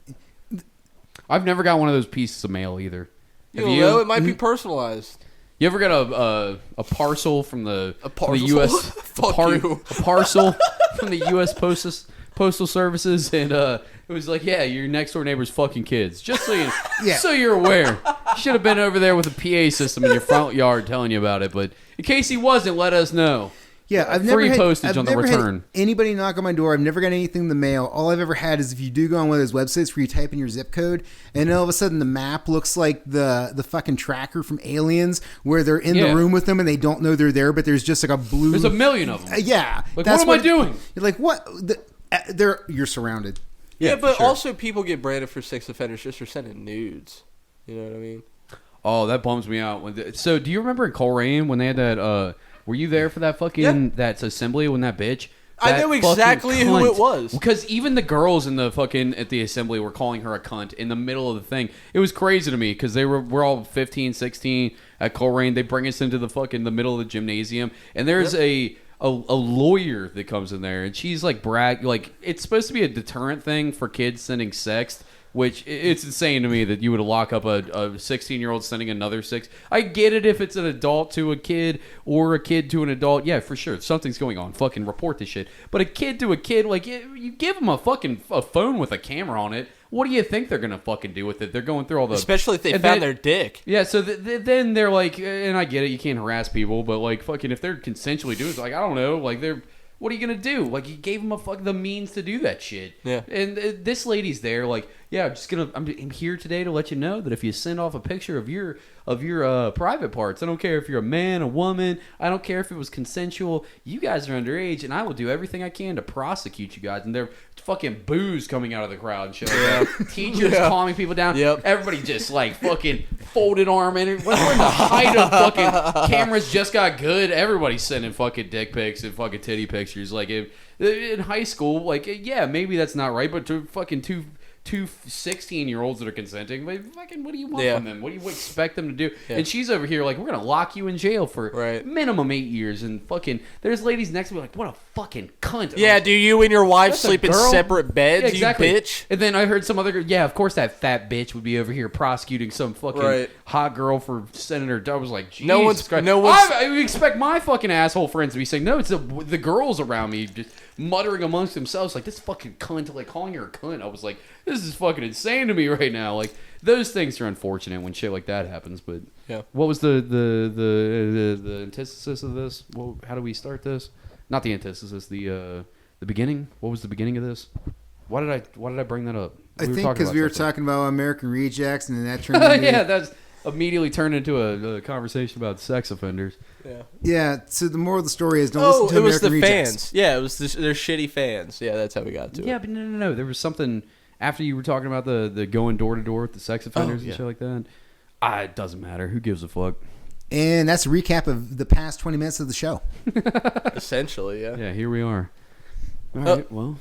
I've never got one of those pieces of mail either. You Have don't you? know, it might be personalized. You ever got a parcel from the parcel? From the U.S. Fuck you. A parcel from the U.S. Postal Services, and it was like, yeah, your next door neighbor's fucking kids. Just so so you're aware. Should have been over there with a PA system in your front yard telling you about it, but in case he wasn't, let us know. Yeah, I've Free never had, postage I've on the never had return. anybody knock on my door. I've never got anything in the mail. All I've ever had is if you do go on one of those websites where you type in your zip code, and all of a sudden the map looks like the fucking tracker from Aliens, where they're in the room with them and they don't know they're there, but there's just like a blue. There's a million of them. Yeah, Like, what am I doing? You're like, what? You're surrounded. Yeah, but for sure. also people get branded for sex offenders just for sending nudes. You know what I mean? Oh, that bums me out. So, do you remember in Coleraine when they had that? Were you there for that fucking that assembly when that bitch? I that know fucking exactly who cunt- it was. Because even the girls in the fucking at the assembly were calling her a cunt in the middle of the thing. It was crazy to me because we're all 15, 16 at Coleraine. They bring us into the middle of the gymnasium, and there's a lawyer that comes in there, and she's like it's supposed to be a deterrent thing for kids sending sext. Which it's insane to me that you would lock up a 16-year-old sending another 6. I get it if it's an adult to a kid or a kid to an adult. Yeah, for sure. Something's going on. Fucking report this shit. But a kid to a kid, like, you give them a phone with a camera on it. What do you think they're going to fucking do with it? They're going through all the... Especially if they found their dick. Yeah, so then they're like... And I get it. You can't harass people. But, like, fucking if they're consensually doing it, like, I don't know. Like, they're... What are you gonna do? Like, you gave them the means to do that shit. Yeah. And this lady's there, like, yeah, I'm here today to let you know that if you send off a picture of your private parts, I don't care if you're a man, a woman, I don't care if it was consensual. You guys are underage, and I will do everything I can to prosecute you guys. And they're fucking boos coming out of the crowd and shit like that. Teachers calming people down. Yep. Everybody just like fucking folded arm in it. We're in the height of fucking cameras just got good. Everybody's sending fucking dick pics and fucking titty pictures. Like in high school, like yeah, maybe that's not right, but to fucking two 16-year-olds that are consenting, but fucking what do you want from them? What do you expect them to do? Yeah. And she's over here like, we're gonna lock you in jail for minimum 8 years, and fucking there's ladies next to me like, what a fucking cunt. Yeah, do you and your wife sleep in separate beds, yeah, exactly. you bitch? And then I heard some other girl, yeah, of course that fat bitch would be over here prosecuting some fucking hot girl for sending her. I was like, Jesus Christ. I expect my fucking asshole friends to be saying, no, it's the girls around me just muttering amongst themselves like, this fucking cunt, like calling her a cunt. I was like, this is fucking insane to me right now. Like, those things are unfortunate when shit like that happens. But what was the antithesis of this? Well, how do we start this? Not the antithesis, the beginning. What was the beginning of this? Why did I bring that up? I think because we were talking about American Rejects, and then that turned into... yeah, that's immediately turned into a conversation about sex offenders. Yeah, so the moral of the story is don't listen to American Rejects. Fans. Yeah, it was their shitty fans. Yeah, that's how we got to it. Yeah, but no. There was something after you were talking about the going door to door with the sex offenders and shit like that. It doesn't matter. Who gives a fuck? And that's a recap of the past 20 minutes of the show. Essentially, yeah. Yeah, here we are. All right, well,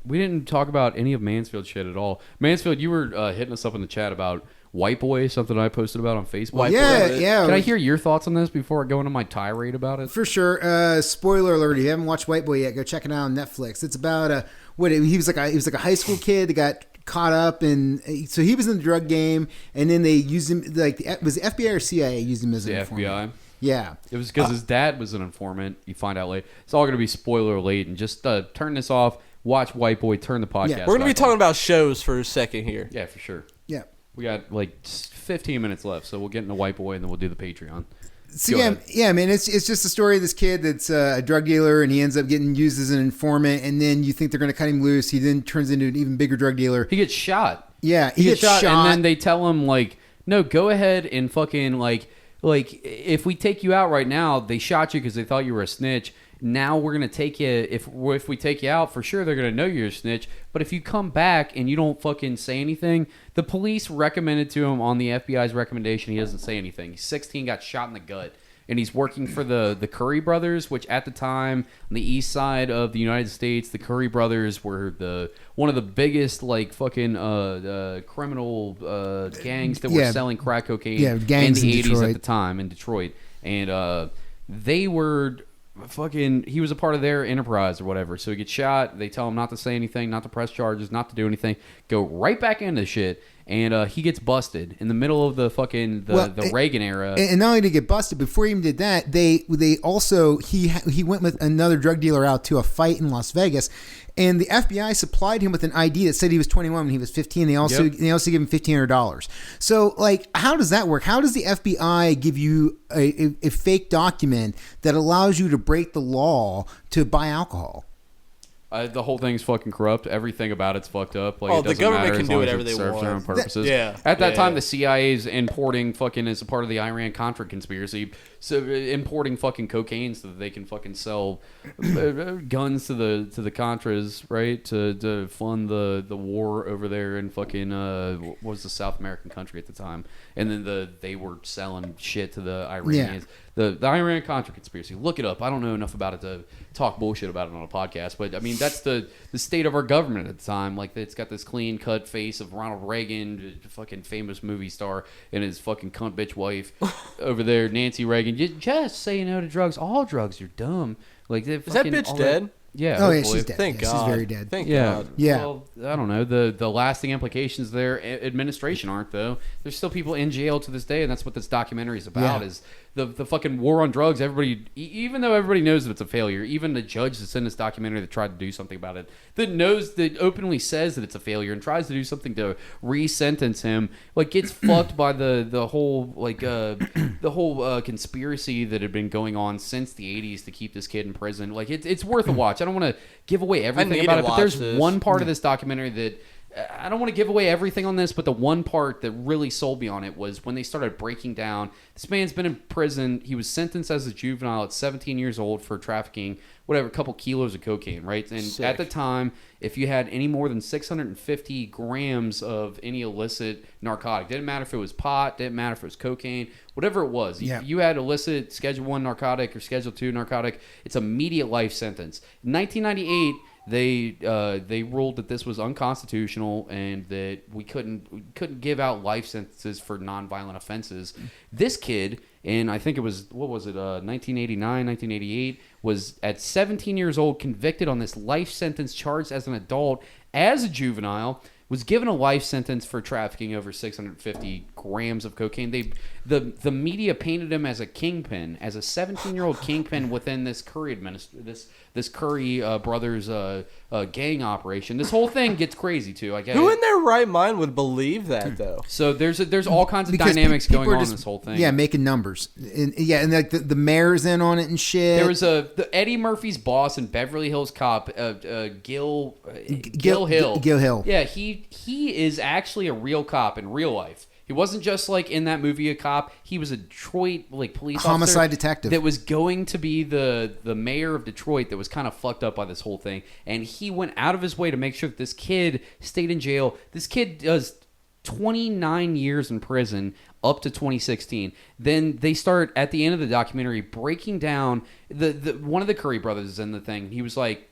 we didn't talk about any of Mansfield shit at all. Mansfield, you were hitting us up in the chat about White Boy, something I posted about on Facebook. Yeah. Can I hear your thoughts on this before I go into my tirade about it? For sure. Spoiler alert: if you haven't watched White Boy yet, go check it out on Netflix. It's about he was like a high school kid that got caught up in. So he was in the drug game, and then they used him was the FBI or CIA used him as an informant? FBI. Yeah, it was because his dad was an informant. You find out later. It's all going to be spoiler alert, and just turn this off. Watch White Boy. Turn the podcast. Yeah, we're going to be talking about shows for a second here. Yeah, for sure. Yeah. We got like 15 minutes left, so we'll get into White Boy and then we'll do the Patreon. So yeah, man, it's just a story of this kid that's a drug dealer, and he ends up getting used as an informant, and then you think they're going to cut him loose. He then turns into an even bigger drug dealer. He gets shot. Yeah, he gets shot, and then they tell him like, no, go ahead and fucking like if we take you out right now, they shot you because they thought you were a snitch. Now we're gonna take you. If we take you out, for sure they're gonna know you're a snitch. But if you come back and you don't fucking say anything, the police recommended to him on the FBI's recommendation. He doesn't say anything. He's 16, got shot in the gut, and he's working for the Curry brothers, which at the time on the east side of the United States, the Curry brothers were one of the biggest like fucking criminal gangs that were selling crack cocaine in the 80s at the time in Detroit, and they were. He was a part of their enterprise or whatever. So he gets shot. They tell him not to say anything, not to press charges, not to do anything. Go right back into shit. And he gets busted in the middle of the fucking the Reagan era. And not only did he get busted, before he even did that, they also he went with another drug dealer out to a fight in Las Vegas, and the FBI supplied him with an ID that said he was 21 when he was 15. They also gave him $1,500. So like, how does that work? How does the FBI give you a fake document that allows you to break the law to buy alcohol? The whole thing's fucking corrupt. Everything about it's fucked up. Like, the government can do whatever they serves want. their own purposes. At that time, the CIA's importing fucking as a part of the Iran-Contra conspiracy, so importing fucking cocaine so that they can fucking sell guns to the Contras, right? To fund the war over there in fucking what was the South American country at the time, and then they were selling shit to the Iranians. Yeah. The Iran-Contra conspiracy. Look it up. I don't know enough about it to talk bullshit about it on a podcast, but I mean that's the state of our government at the time. Like, it's got this clean-cut face of Ronald Reagan, fucking famous movie star, and his fucking cunt bitch wife over there, Nancy Reagan. Just say no to drugs. All drugs are dumb. Like, is that bitch dead? Yeah. Oh, yeah, she's dead. Thank God. She's very dead. Thank God. Yeah. Well, I don't know. The lasting implications there, administration aren't, though. There's still people in jail to this day, and that's what this documentary is about, is the fucking war on drugs. Everybody, even though everybody knows that it's a failure, even the judge that's in this documentary that tried to do something about it, that openly says that it's a failure and tries to do something to re-sentence him, like, gets fucked by the whole, like, the whole conspiracy that had been going on since the 80s to keep this kid in prison. Like, it's worth a watch. I don't want to give away everything about it, but there's one part of this documentary that I don't want to give away everything on this, but the one part that really sold me on it was when they started breaking down. This man's been in prison. He was sentenced as a juvenile at 17 years old for trafficking, whatever, a couple kilos of cocaine, right? And at the time, if you had any more than 650 grams of any illicit narcotic, didn't matter if it was pot, didn't matter if it was cocaine, whatever it was. If you had illicit Schedule 1 narcotic or Schedule 2 narcotic, it's immediate life sentence. In 1998, they ruled that this was unconstitutional and that we couldn't give out life sentences for nonviolent offenses. This kid, and I think it was 1989, 1988, was at 17 years old, convicted on this life sentence, charged as an adult, as a juvenile, was given a life sentence for trafficking over 650 grams of cocaine. The media painted him as a kingpin, as a 17-year-old kingpin within this Curry this Curry brothers gang operation. This whole thing gets crazy too. I guess. Who in their right mind would believe that though? So there's all kinds of dynamics going on in this whole thing. Yeah, making numbers. And like the mayor's in on it and shit. There was Eddie Murphy's boss in Beverly Hills Cop, Gil Hill. Gil Hill. Yeah, he is actually a real cop in real life. He wasn't just like in that movie a cop. He was a Detroit police homicide officer detective that was going to be the mayor of Detroit that was kind of fucked up by this whole thing. And he went out of his way to make sure that this kid stayed in jail. This kid does 29 years in prison up to 2016. Then they start at the end of the documentary breaking down the one of the Curry brothers is in the thing. He was like,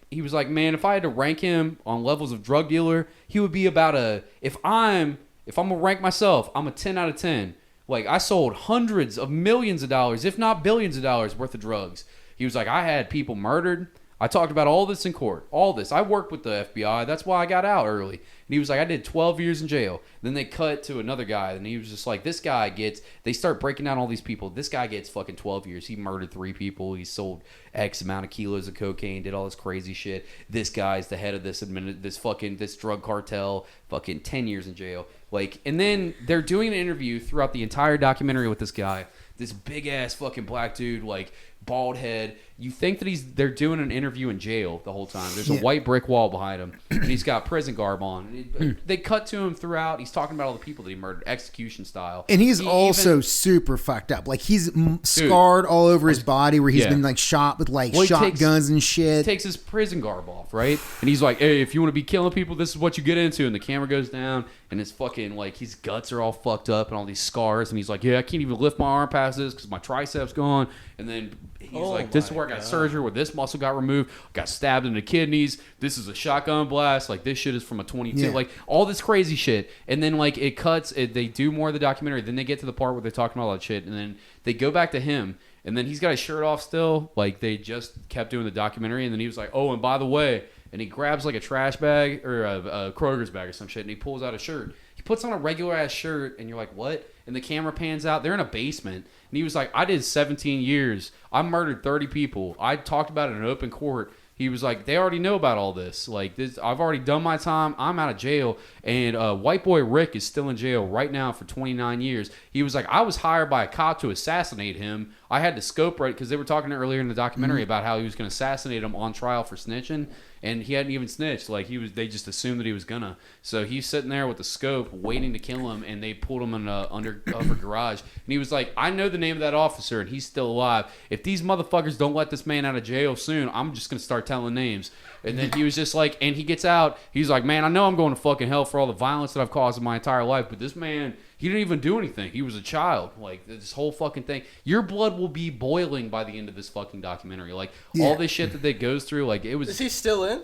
man, if I had to rank him on levels of drug dealer, he would be about if I'm going to rank myself, I'm a 10 out of 10. Like, I sold hundreds of millions of dollars, if not billions of dollars worth of drugs. He was like, I had people murdered. I talked about all this in court. All this. I worked with the FBI. That's why I got out early. And he was like, I did 12 years in jail. Then they cut to another guy, and he was just like, this guy gets, they start breaking down all these people. This guy gets fucking 12 years. He murdered 3 people. He sold X amount of kilos of cocaine, did all this crazy shit. This guy's the head of this this drug cartel, fucking 10 years in jail. Like, and then they're doing an interview throughout the entire documentary with this guy, this big ass fucking black dude, like bald head. You think that they're doing an interview in jail the whole time. There's a white brick wall behind him, and he's got prison garb on. They cut to him throughout. He's talking about all the people that he murdered, execution style. And he's also super fucked up. Like, he's scarred all over his body where he's been, like, shot with, like, shotguns and shit. He takes his prison garb off, right? And he's like, hey, if you want to be killing people, this is what you get into. And the camera goes down, and his fucking, like, his guts are all fucked up and all these scars. And he's like, yeah, I can't even lift my arm past this because my triceps gone. And then he's like, this is where I got surgery, where this muscle got removed, got stabbed in the kidneys. This is a shotgun blast. Like, this shit is from a 22. Yeah. Like, all this crazy shit. And then, like, it cuts. They do more of the documentary. Then they get to the part where they're talking about all that shit. And then they go back to him. And then he's got his shirt off still. Like, they just kept doing the documentary. And then he was like, oh, and by the way. And he grabs, like, a trash bag or a Kroger's bag or some shit. And he pulls out a shirt. He puts on a regular-ass shirt. And you're like, what? And the camera pans out. They're in a basement. And he was like, I did 17 years. I murdered 30 people. I talked about it in open court. He was like, they already know about all this. Like, this, I've already done my time. I'm out of jail. And white boy Rick is still in jail right now for 29 years. He was like, I was hired by a cop to assassinate him. I had the scope right because they were talking earlier in the documentary about how he was going to assassinate him on trial for snitching. And he hadn't even snitched. Like, they just assumed that he was gonna. So he's sitting there with the scope waiting to kill him, and they pulled him in an undercover garage. And he was like, I know the name of that officer, and he's still alive. If these motherfuckers don't let this man out of jail soon, I'm just gonna start telling names. And then he was just like, and he gets out. He's like, man, I know I'm going to fucking hell for all the violence that I've caused in my entire life, but this man, he didn't even do anything. He was a child. Like, this whole fucking thing. Your blood will be boiling by the end of this fucking documentary. Like, all this shit that they goes through, like, it was... Is he still in?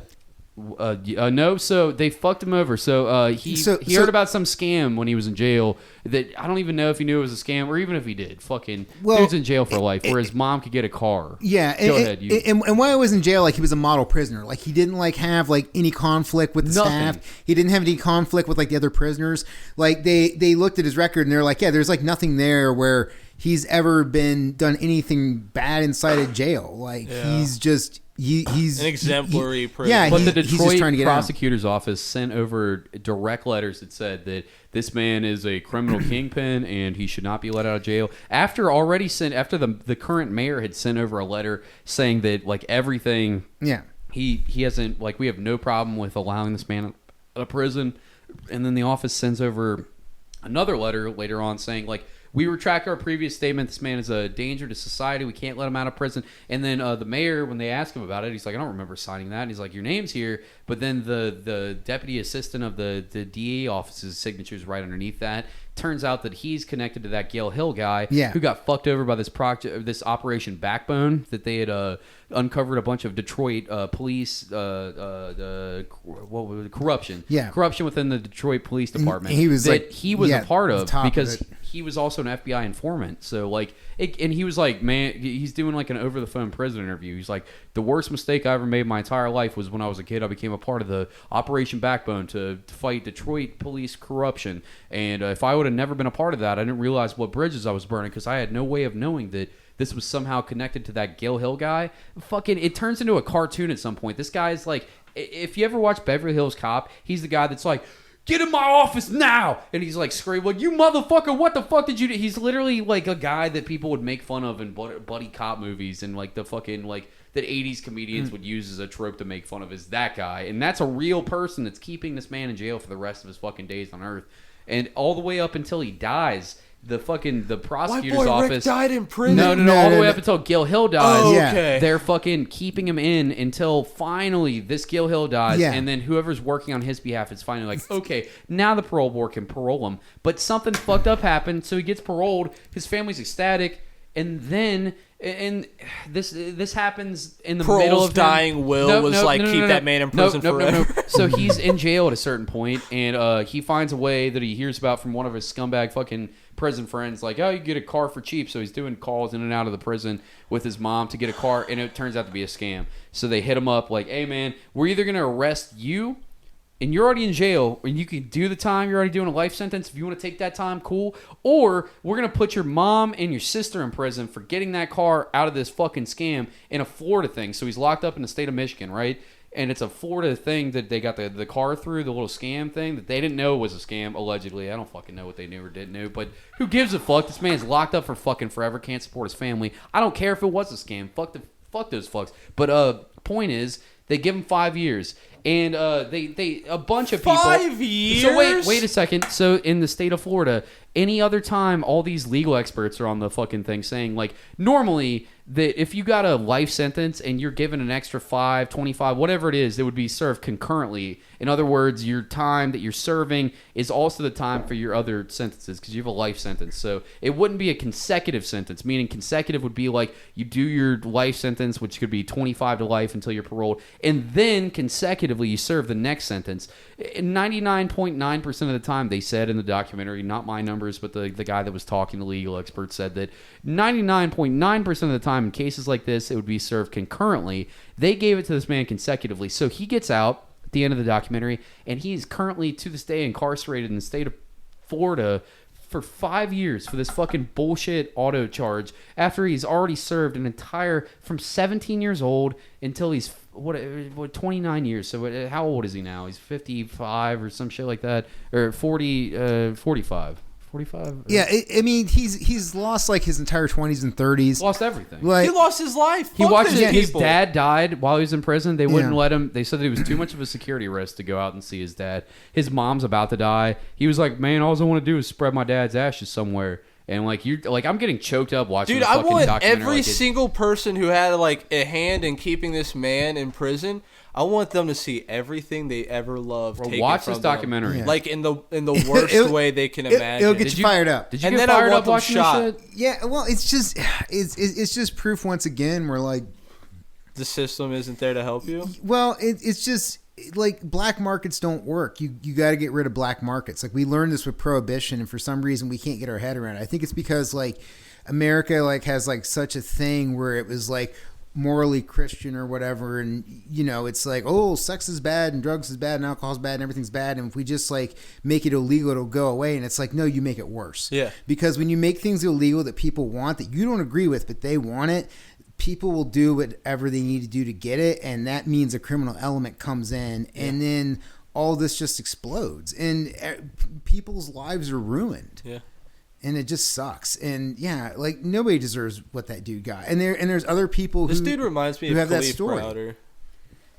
No, so they fucked him over. So he heard about some scam when he was in jail that I don't even know if he knew it was a scam or even if he did. Fucking dude's in jail for life where his mom could get a car. Yeah. Go ahead. And while he was in jail, like, he was a model prisoner. Like, he didn't, like, have, like, any conflict with the staff. He didn't have any conflict with, like, the other prisoners. Like, they looked at his record and they're like, yeah, there's, like, nothing there where he's ever done anything bad inside of jail. Like, he's just... He's an exemplary person. Yeah, but the Detroit prosecutor's office sent over direct letters that said that this man is a criminal kingpin and he should not be let out of jail. After the current mayor had sent over a letter saying that, like, everything, he hasn't, like, we have no problem with allowing this man out of prison. And then the office sends over another letter later on saying, like, we retract our previous statement. This man is a danger to society. We can't let him out of prison. And then the mayor, when they ask him about it, he's like, I don't remember signing that. And he's like, your name's here. But then the deputy assistant of the DA office's signature is right underneath that. Turns out that he's connected to that Gale Hill guy who got fucked over by this Operation Backbone that they had uncovered a bunch of Detroit police corruption. Yeah. Corruption within the Detroit Police Department. He was he was a part of because he was also an FBI informant. So, like, and he was like, man, he's doing, like, an over-the-phone prison interview. He's like, the worst mistake I ever made in my entire life was when I was a kid. I became a part of the Operation Backbone to fight Detroit police corruption. And if I would have never been a part of that, I didn't realize what bridges I was burning because I had no way of knowing that this was somehow connected to that Gale Hill guy. Fucking, it turns into a cartoon at some point. This guy's like, if you ever watch Beverly Hills Cop, he's the guy that's like, get in my office now! And he's like screaming, like, you motherfucker, what the fuck did you do? He's literally like a guy that people would make fun of in buddy cop movies and, like, the fucking, like, that 80s comedians would use as a trope to make fun of is that guy. And that's a real person that's keeping this man in jail for the rest of his fucking days on Earth. And all the way up until he dies, the prosecutor's office... Rick died in prison? No, all the way up until Gale Hill dies. Oh, okay. They're fucking keeping him in until finally this Gale Hill dies, and then whoever's working on his behalf is finally like, okay, now the parole board can parole him. But something fucked up happened, so he gets paroled. His family's ecstatic, and then... And this happens in the middle of dying will keep that man in prison forever. So he's in jail at a certain point, and he finds a way that he hears about from one of his scumbag fucking prison friends like, oh, you get a car for cheap. So he's doing calls in and out of the prison with his mom to get a car, and it turns out to be a scam. So they hit him up like, hey, man, we're either going to arrest you, and you're already in jail, and you can do the time. You're already doing a life sentence. If you want to take that time, cool. Or we're going to put your mom and your sister in prison for getting that car out of this fucking scam in a Florida thing. So he's locked up in the state of Michigan, right? And it's a Florida thing that they got the car through, the little scam thing that they didn't know was a scam, allegedly. I don't fucking know what they knew or didn't know, but who gives a fuck? This man's locked up for fucking forever, can't support his family. I don't care if it was a scam. Fuck those fucks. But point is, they give him 5 years. And they a bunch of people. 5 years? So wait a second. So in the state of Florida, any other time, all these legal experts are on the fucking thing saying, like, normally that if you got a life sentence and you're given an extra 5, 25, whatever it is, it would be served concurrently. In other words, your time that you're serving is also the time for your other sentences because you have a life sentence. So it wouldn't be a consecutive sentence, meaning consecutive would be like you do your life sentence, which could be 25 to life until you're paroled, and then consecutively you serve the next sentence. 99.9% of the time, they said in the documentary, not my numbers, but the guy that was talking, the legal expert, said that 99.9% of the time in cases like this, it would be served concurrently. They gave it to this man consecutively. So he gets out at the end of the documentary, and he's currently, to this day, incarcerated in the state of Florida for 5 years for this fucking bullshit auto charge after he's already served an entire, from 17 years old until he's, what 29 years. So how old is he now? He's 55 or some shit like that, or 45. 45? Yeah, I mean, he's lost like his entire 20s and 30s. Lost everything. Like, He lost his life. He Fuck watched those his people. dad died while he was in prison. They wouldn't Yeah. let him. They said that it was too much of a security risk to go out and see his dad. His mom's about to die. He was like, man, all I want to do is spread my dad's ashes somewhere. And like you're like, I'm getting choked up watching. Dude, the I fucking want documentary. every Like, single person who had like a hand in keeping this man in prison. I want them to see everything they ever loved. Bro, taken watch from this them. documentary. Yeah. Like in the worst way they can imagine. It'll get you fired up. Did you And get then I fired want up them watching shot. this shit? Yeah, well, it's just proof once again. We're like, The system isn't there to help you. well, it's just like black markets don't work. You got to get rid of black markets. Like we learned this with prohibition, and for some reason we can't get our head around it. I think it's because like America like has like such a thing where it was like morally Christian or whatever, and you know it's like, oh, sex is bad and drugs is bad and alcohol is bad and everything's bad, and if we just like make it illegal it'll go away. And it's like, no, you make it worse. Yeah. Because when you make things illegal that people want, that you don't agree with but they want it, people will do whatever they need to do to get it, and that means a criminal element comes in, and then all this just explodes, and people's lives are ruined. Yeah. And it just sucks. And yeah, like nobody deserves what that dude got. And there's other people This dude reminds me who of have that Khalif story. Browder.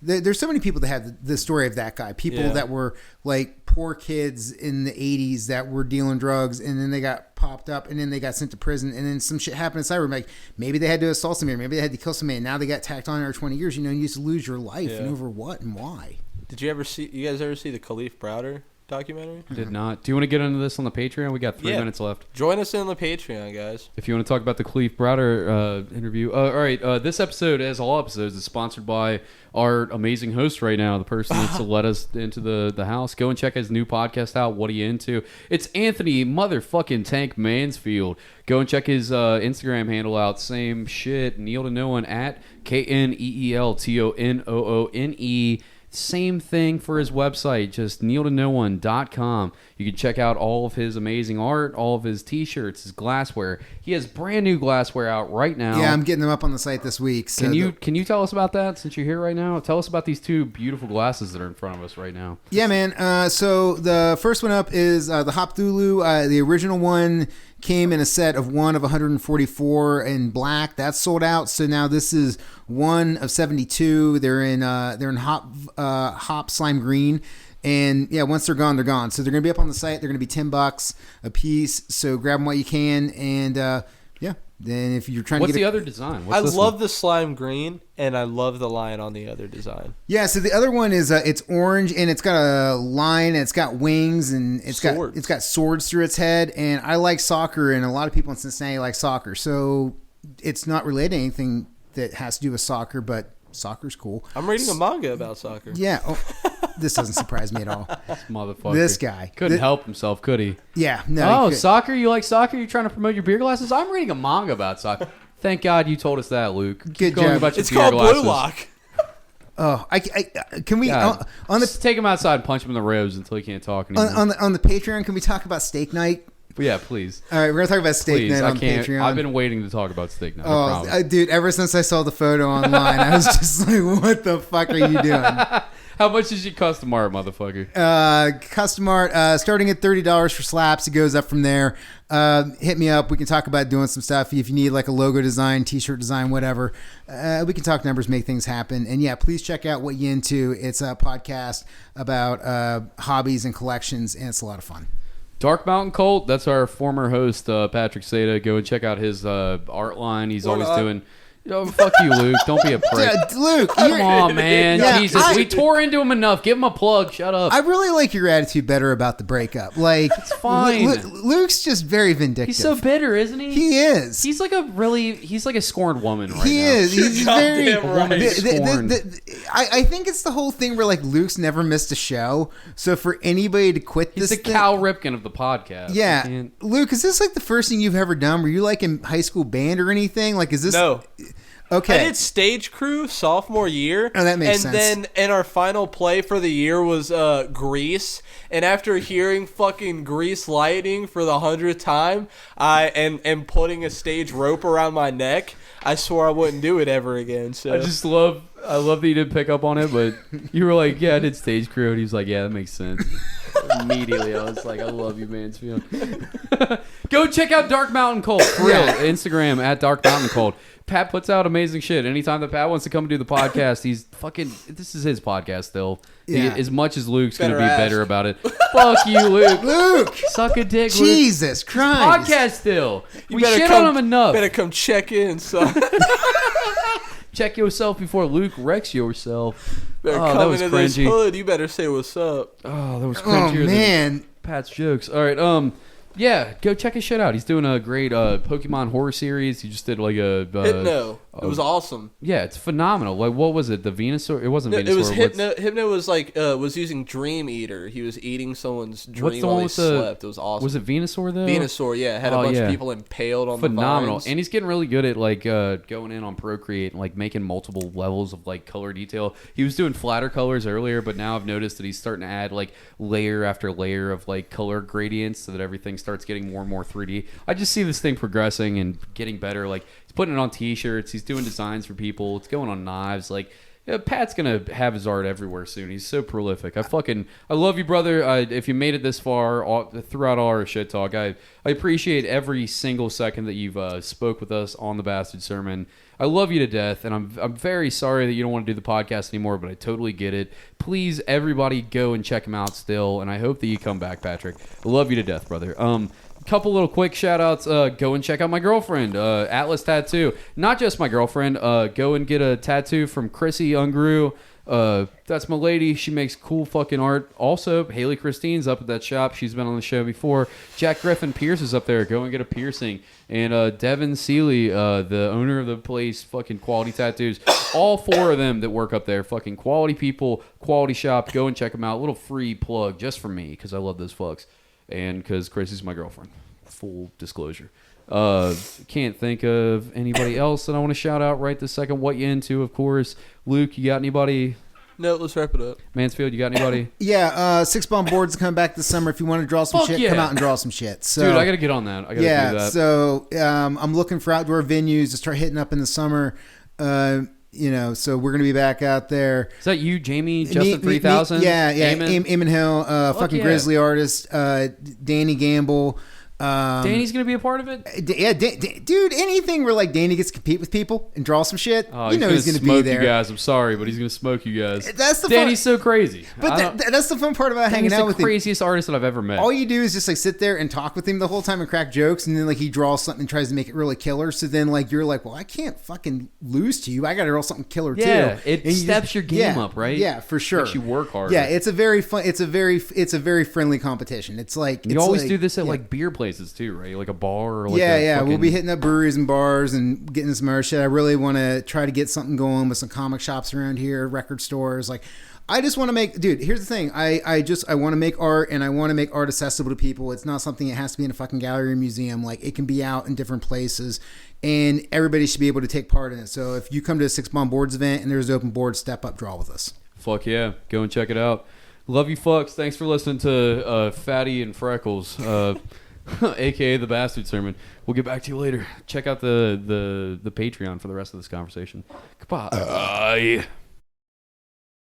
There's so many people that have the story of that guy. People Yeah. that were like poor kids in the 80s that were dealing drugs, and then they got popped up, and then they got sent to prison, and then some shit happened inside. Like maybe they had to assault somebody, maybe they had to kill somebody, and now they got tacked on for 20 years. You know, you used to lose your life, Yeah. and over what and why? Did you guys ever see the Khalif Browder documentary? Did not. Do you want to get into this on the Patreon? We got 3 Yeah. minutes left. Join us in the Patreon, guys. If you want to talk about the Cleve Browder interview. All right. This episode, as all episodes, is sponsored by our amazing host right now, the person that's let us into the house. Go and check his new podcast out, What Are You Into? It's Anthony motherfucking Tank Mansfield. Go and check his Instagram handle out. Same shit. Kneel to No One at KNEELTONOONE. Same thing for his website, just kneeltonoone.com. You can check out all of his amazing art, all of his t-shirts, his glassware. He has brand new glassware out right now. Yeah, I'm getting them up on the site this week. So Can you tell us about that since you're here right now? Tell us about these 2 beautiful glasses that are in front of us right now. Yeah, man. So the first one up is the Hop Thulu. The original one came in a set of 1 of 144 in black. That's sold out. So now this is 1 of 72. They're in hop slime green. And yeah, once they're gone, they're gone. So they're going to be up on the site. They're going to be $10 a piece. So grab them while you can. And yeah, then if you're trying What's to get the other design? What's I this love one? the slime green, and I love the lion on the other design. Yeah, so the other one is it's orange, and it's got a line, and it's got wings, and it's Swords. got swords through its head. And I like soccer, and a lot of people in Cincinnati like soccer, so it's not related to anything that has to do with soccer, but soccer's cool. I'm reading a manga about soccer. Yeah. Oh, This doesn't surprise me at all. This motherfucker. This guy couldn't help himself, could he? Yeah. No. Oh, he could. soccer? You like soccer? You trying to promote your beer glasses? I'm reading a manga about soccer. Thank God you told us that, Luke. Keep Good going job. about your It's beer called glasses. Blue Lock. Oh, can we God. on the Just take him outside and punch him in the ribs until he can't talk anymore. on the Patreon? Can we talk about steak night? Yeah, please. All right, we're gonna talk about steak Please, night I on can't. Patreon. I've been waiting to talk about steak night. I Oh, promise. dude! Ever since I saw the photo online, I was just like, "What the fuck are you doing?" How much is your custom art, motherfucker? Custom art starting at $30 for slaps. It goes up from there. Hit me up. We can talk about doing some stuff. If you need like a logo design, t-shirt design, whatever, we can talk numbers, make things happen. And yeah, please check out What You Into. It's a podcast about hobbies and collections, and it's a lot of fun. Dark Mountain Cult. That's our former host, Patrick Seda. Go and check out his art line. He's always doing. Fuck you, Luke. Don't be a prick. Yeah, Luke, Come on, man. Yeah, Jesus, we tore into him enough. Give him a plug. Shut up. I really like your attitude better about the breakup. Like, it's fine. Luke's just very vindictive. He's so bitter, isn't he? He is. He's like a scorned woman right He now. is. He's very. goddamn right. I think it's the whole thing where like Luke's never missed a show. So for anybody to quit He's this, the Cal Ripken of the podcast. Yeah, Luke, is this like the first thing you've ever done? Were you like in high school band or anything? Like, is this No. Okay. I did stage crew sophomore year. Oh, that makes and sense. then our final play for the year was Grease. And after hearing fucking Grease Lightning for the 100th time, and putting a stage rope around my neck, I swore I wouldn't do it ever again. So I love that you didn't pick up on it, but you were like, yeah, I did stage crew, and he was like, yeah, that makes sense. Immediately, I was like, I love you, Mansfield. Go check out Dark Mountain Cult for real. Instagram at Dark Mountain Cult. Pat puts out amazing shit. Anytime that Pat wants to come and do the podcast, he's fucking. This is his podcast still. Yeah. As much as Luke's going to be Better ask. better about it. Fuck you, Luke. Luke? Suck a dick, Luke. Jesus Christ. Podcast still. you We better shit come, on him enough. Better come check in, son. Check yourself before Luke wrecks yourself. Better Oh, that come was into this cringy. hood. You better say what's up. Oh, that was Oh cringier than man. Pat's jokes. All right, yeah, go check his shit out. He's doing a great Pokemon horror series. He just did like a Hypno. It was awesome. Yeah, it's phenomenal. Like, what was it? The Venusaur? It wasn't No, Venusaur. it was Hypno. Hypno was like was using Dream Eater. He was eating someone's What's dream the while one he with the? slept. It was awesome. Was it Venusaur though? Venusaur? Yeah, it had a Oh, bunch yeah. of people impaled on Phenomenal, the vines. and he's getting really good at like going in on Procreate and like making multiple levels of like color detail. He was doing flatter colors earlier, but now I've noticed that he's starting to add like layer after layer of like color gradients so that everything starts getting more and more 3D. I just see this thing progressing and getting better. Like he's putting it on T-shirts, he's doing designs for people, it's going on knives. Like Pat's gonna have his art everywhere soon. He's so prolific. I love you, brother. If you made it this far throughout all our shit talk, I appreciate every single second that you've spoke with us on the Bastard Sermon. I love you to death, and I'm very sorry that you don't want to do the podcast anymore, but I totally get it. Please, everybody, go and check him out still, and I hope that you come back, Patrick. I love you to death, brother. Couple little quick shout outs. Go and check out my girlfriend, Atlas Tattoo. Not just my girlfriend. Go and get a tattoo from Chrissy Ungrew. That's my lady. She makes cool fucking art. Also, Haley Christine's up at that shop. She's been on the show before. Jack Griffin Pierce is up there. Go and get a piercing. And Devin Seeley, the owner of the place, fucking Quality Tattoos. All four of them that work up there, fucking quality people, quality shop. Go and check them out. A little free plug just for me because I love those fucks. And because Chrissy's my girlfriend. Full disclosure. Can't think of anybody else that I want to shout out right this second. What You Into, of course. Luke, you got anybody? No, let's wrap it up. Mansfield, you got anybody? Yeah, Six Bomb Boards coming back this summer. If you want to draw some Fuck shit, yeah. come out and draw some shit. So, Dude, I got to get on that. I got to do that. So I'm looking for outdoor venues to start hitting up in the summer. So we're gonna be back out there. Is that you, Jamie, Justin 3000? Yeah. Eamon? Eamon Hill, fucking yeah. Grizzly artist, Danny Gamble. Danny's going to be a part of it? Dude, anything where like Danny gets to compete with people and draw some shit, Oh, you know he's gonna be smoke there. you guys. I'm sorry, but he's going to smoke you guys. That's the Danny's so crazy. But that's the fun part about hanging Danny's out the with him. craziest artist that I've ever met. All you do is just like sit there and talk with him the whole time and crack jokes, and then like he draws something and tries to make it really killer. So then like you're like, well, I can't fucking lose to you. I got to draw something killer Yeah, too. it And you steps your game up, right? Yeah, for sure. Makes you work harder. Yeah, it's a very fun. It's a very friendly competition. It's like You it's always like- do this at yeah. like beer places too, right? Like a bar or like yeah. We'll fucking- be hitting up breweries and bars and getting some other shit. I really want to try to get something going with some comic shops around here, record stores. Like, I just want to make, dude, here's the thing. I want to make art, and I want to make art accessible to people. It's not something that has to be in a fucking gallery or museum. Like, it can be out in different places, and everybody should be able to take part in it. So if you come to a Six Bomb Boards event and there's an open board, step up, draw with us. Fuck yeah. Go and check it out. Love you fucks. Thanks for listening to Fatty and Freckles, a.k.a. the Bastard Sermon. We'll get back to you later. Check out the Patreon for the rest of this conversation. Goodbye.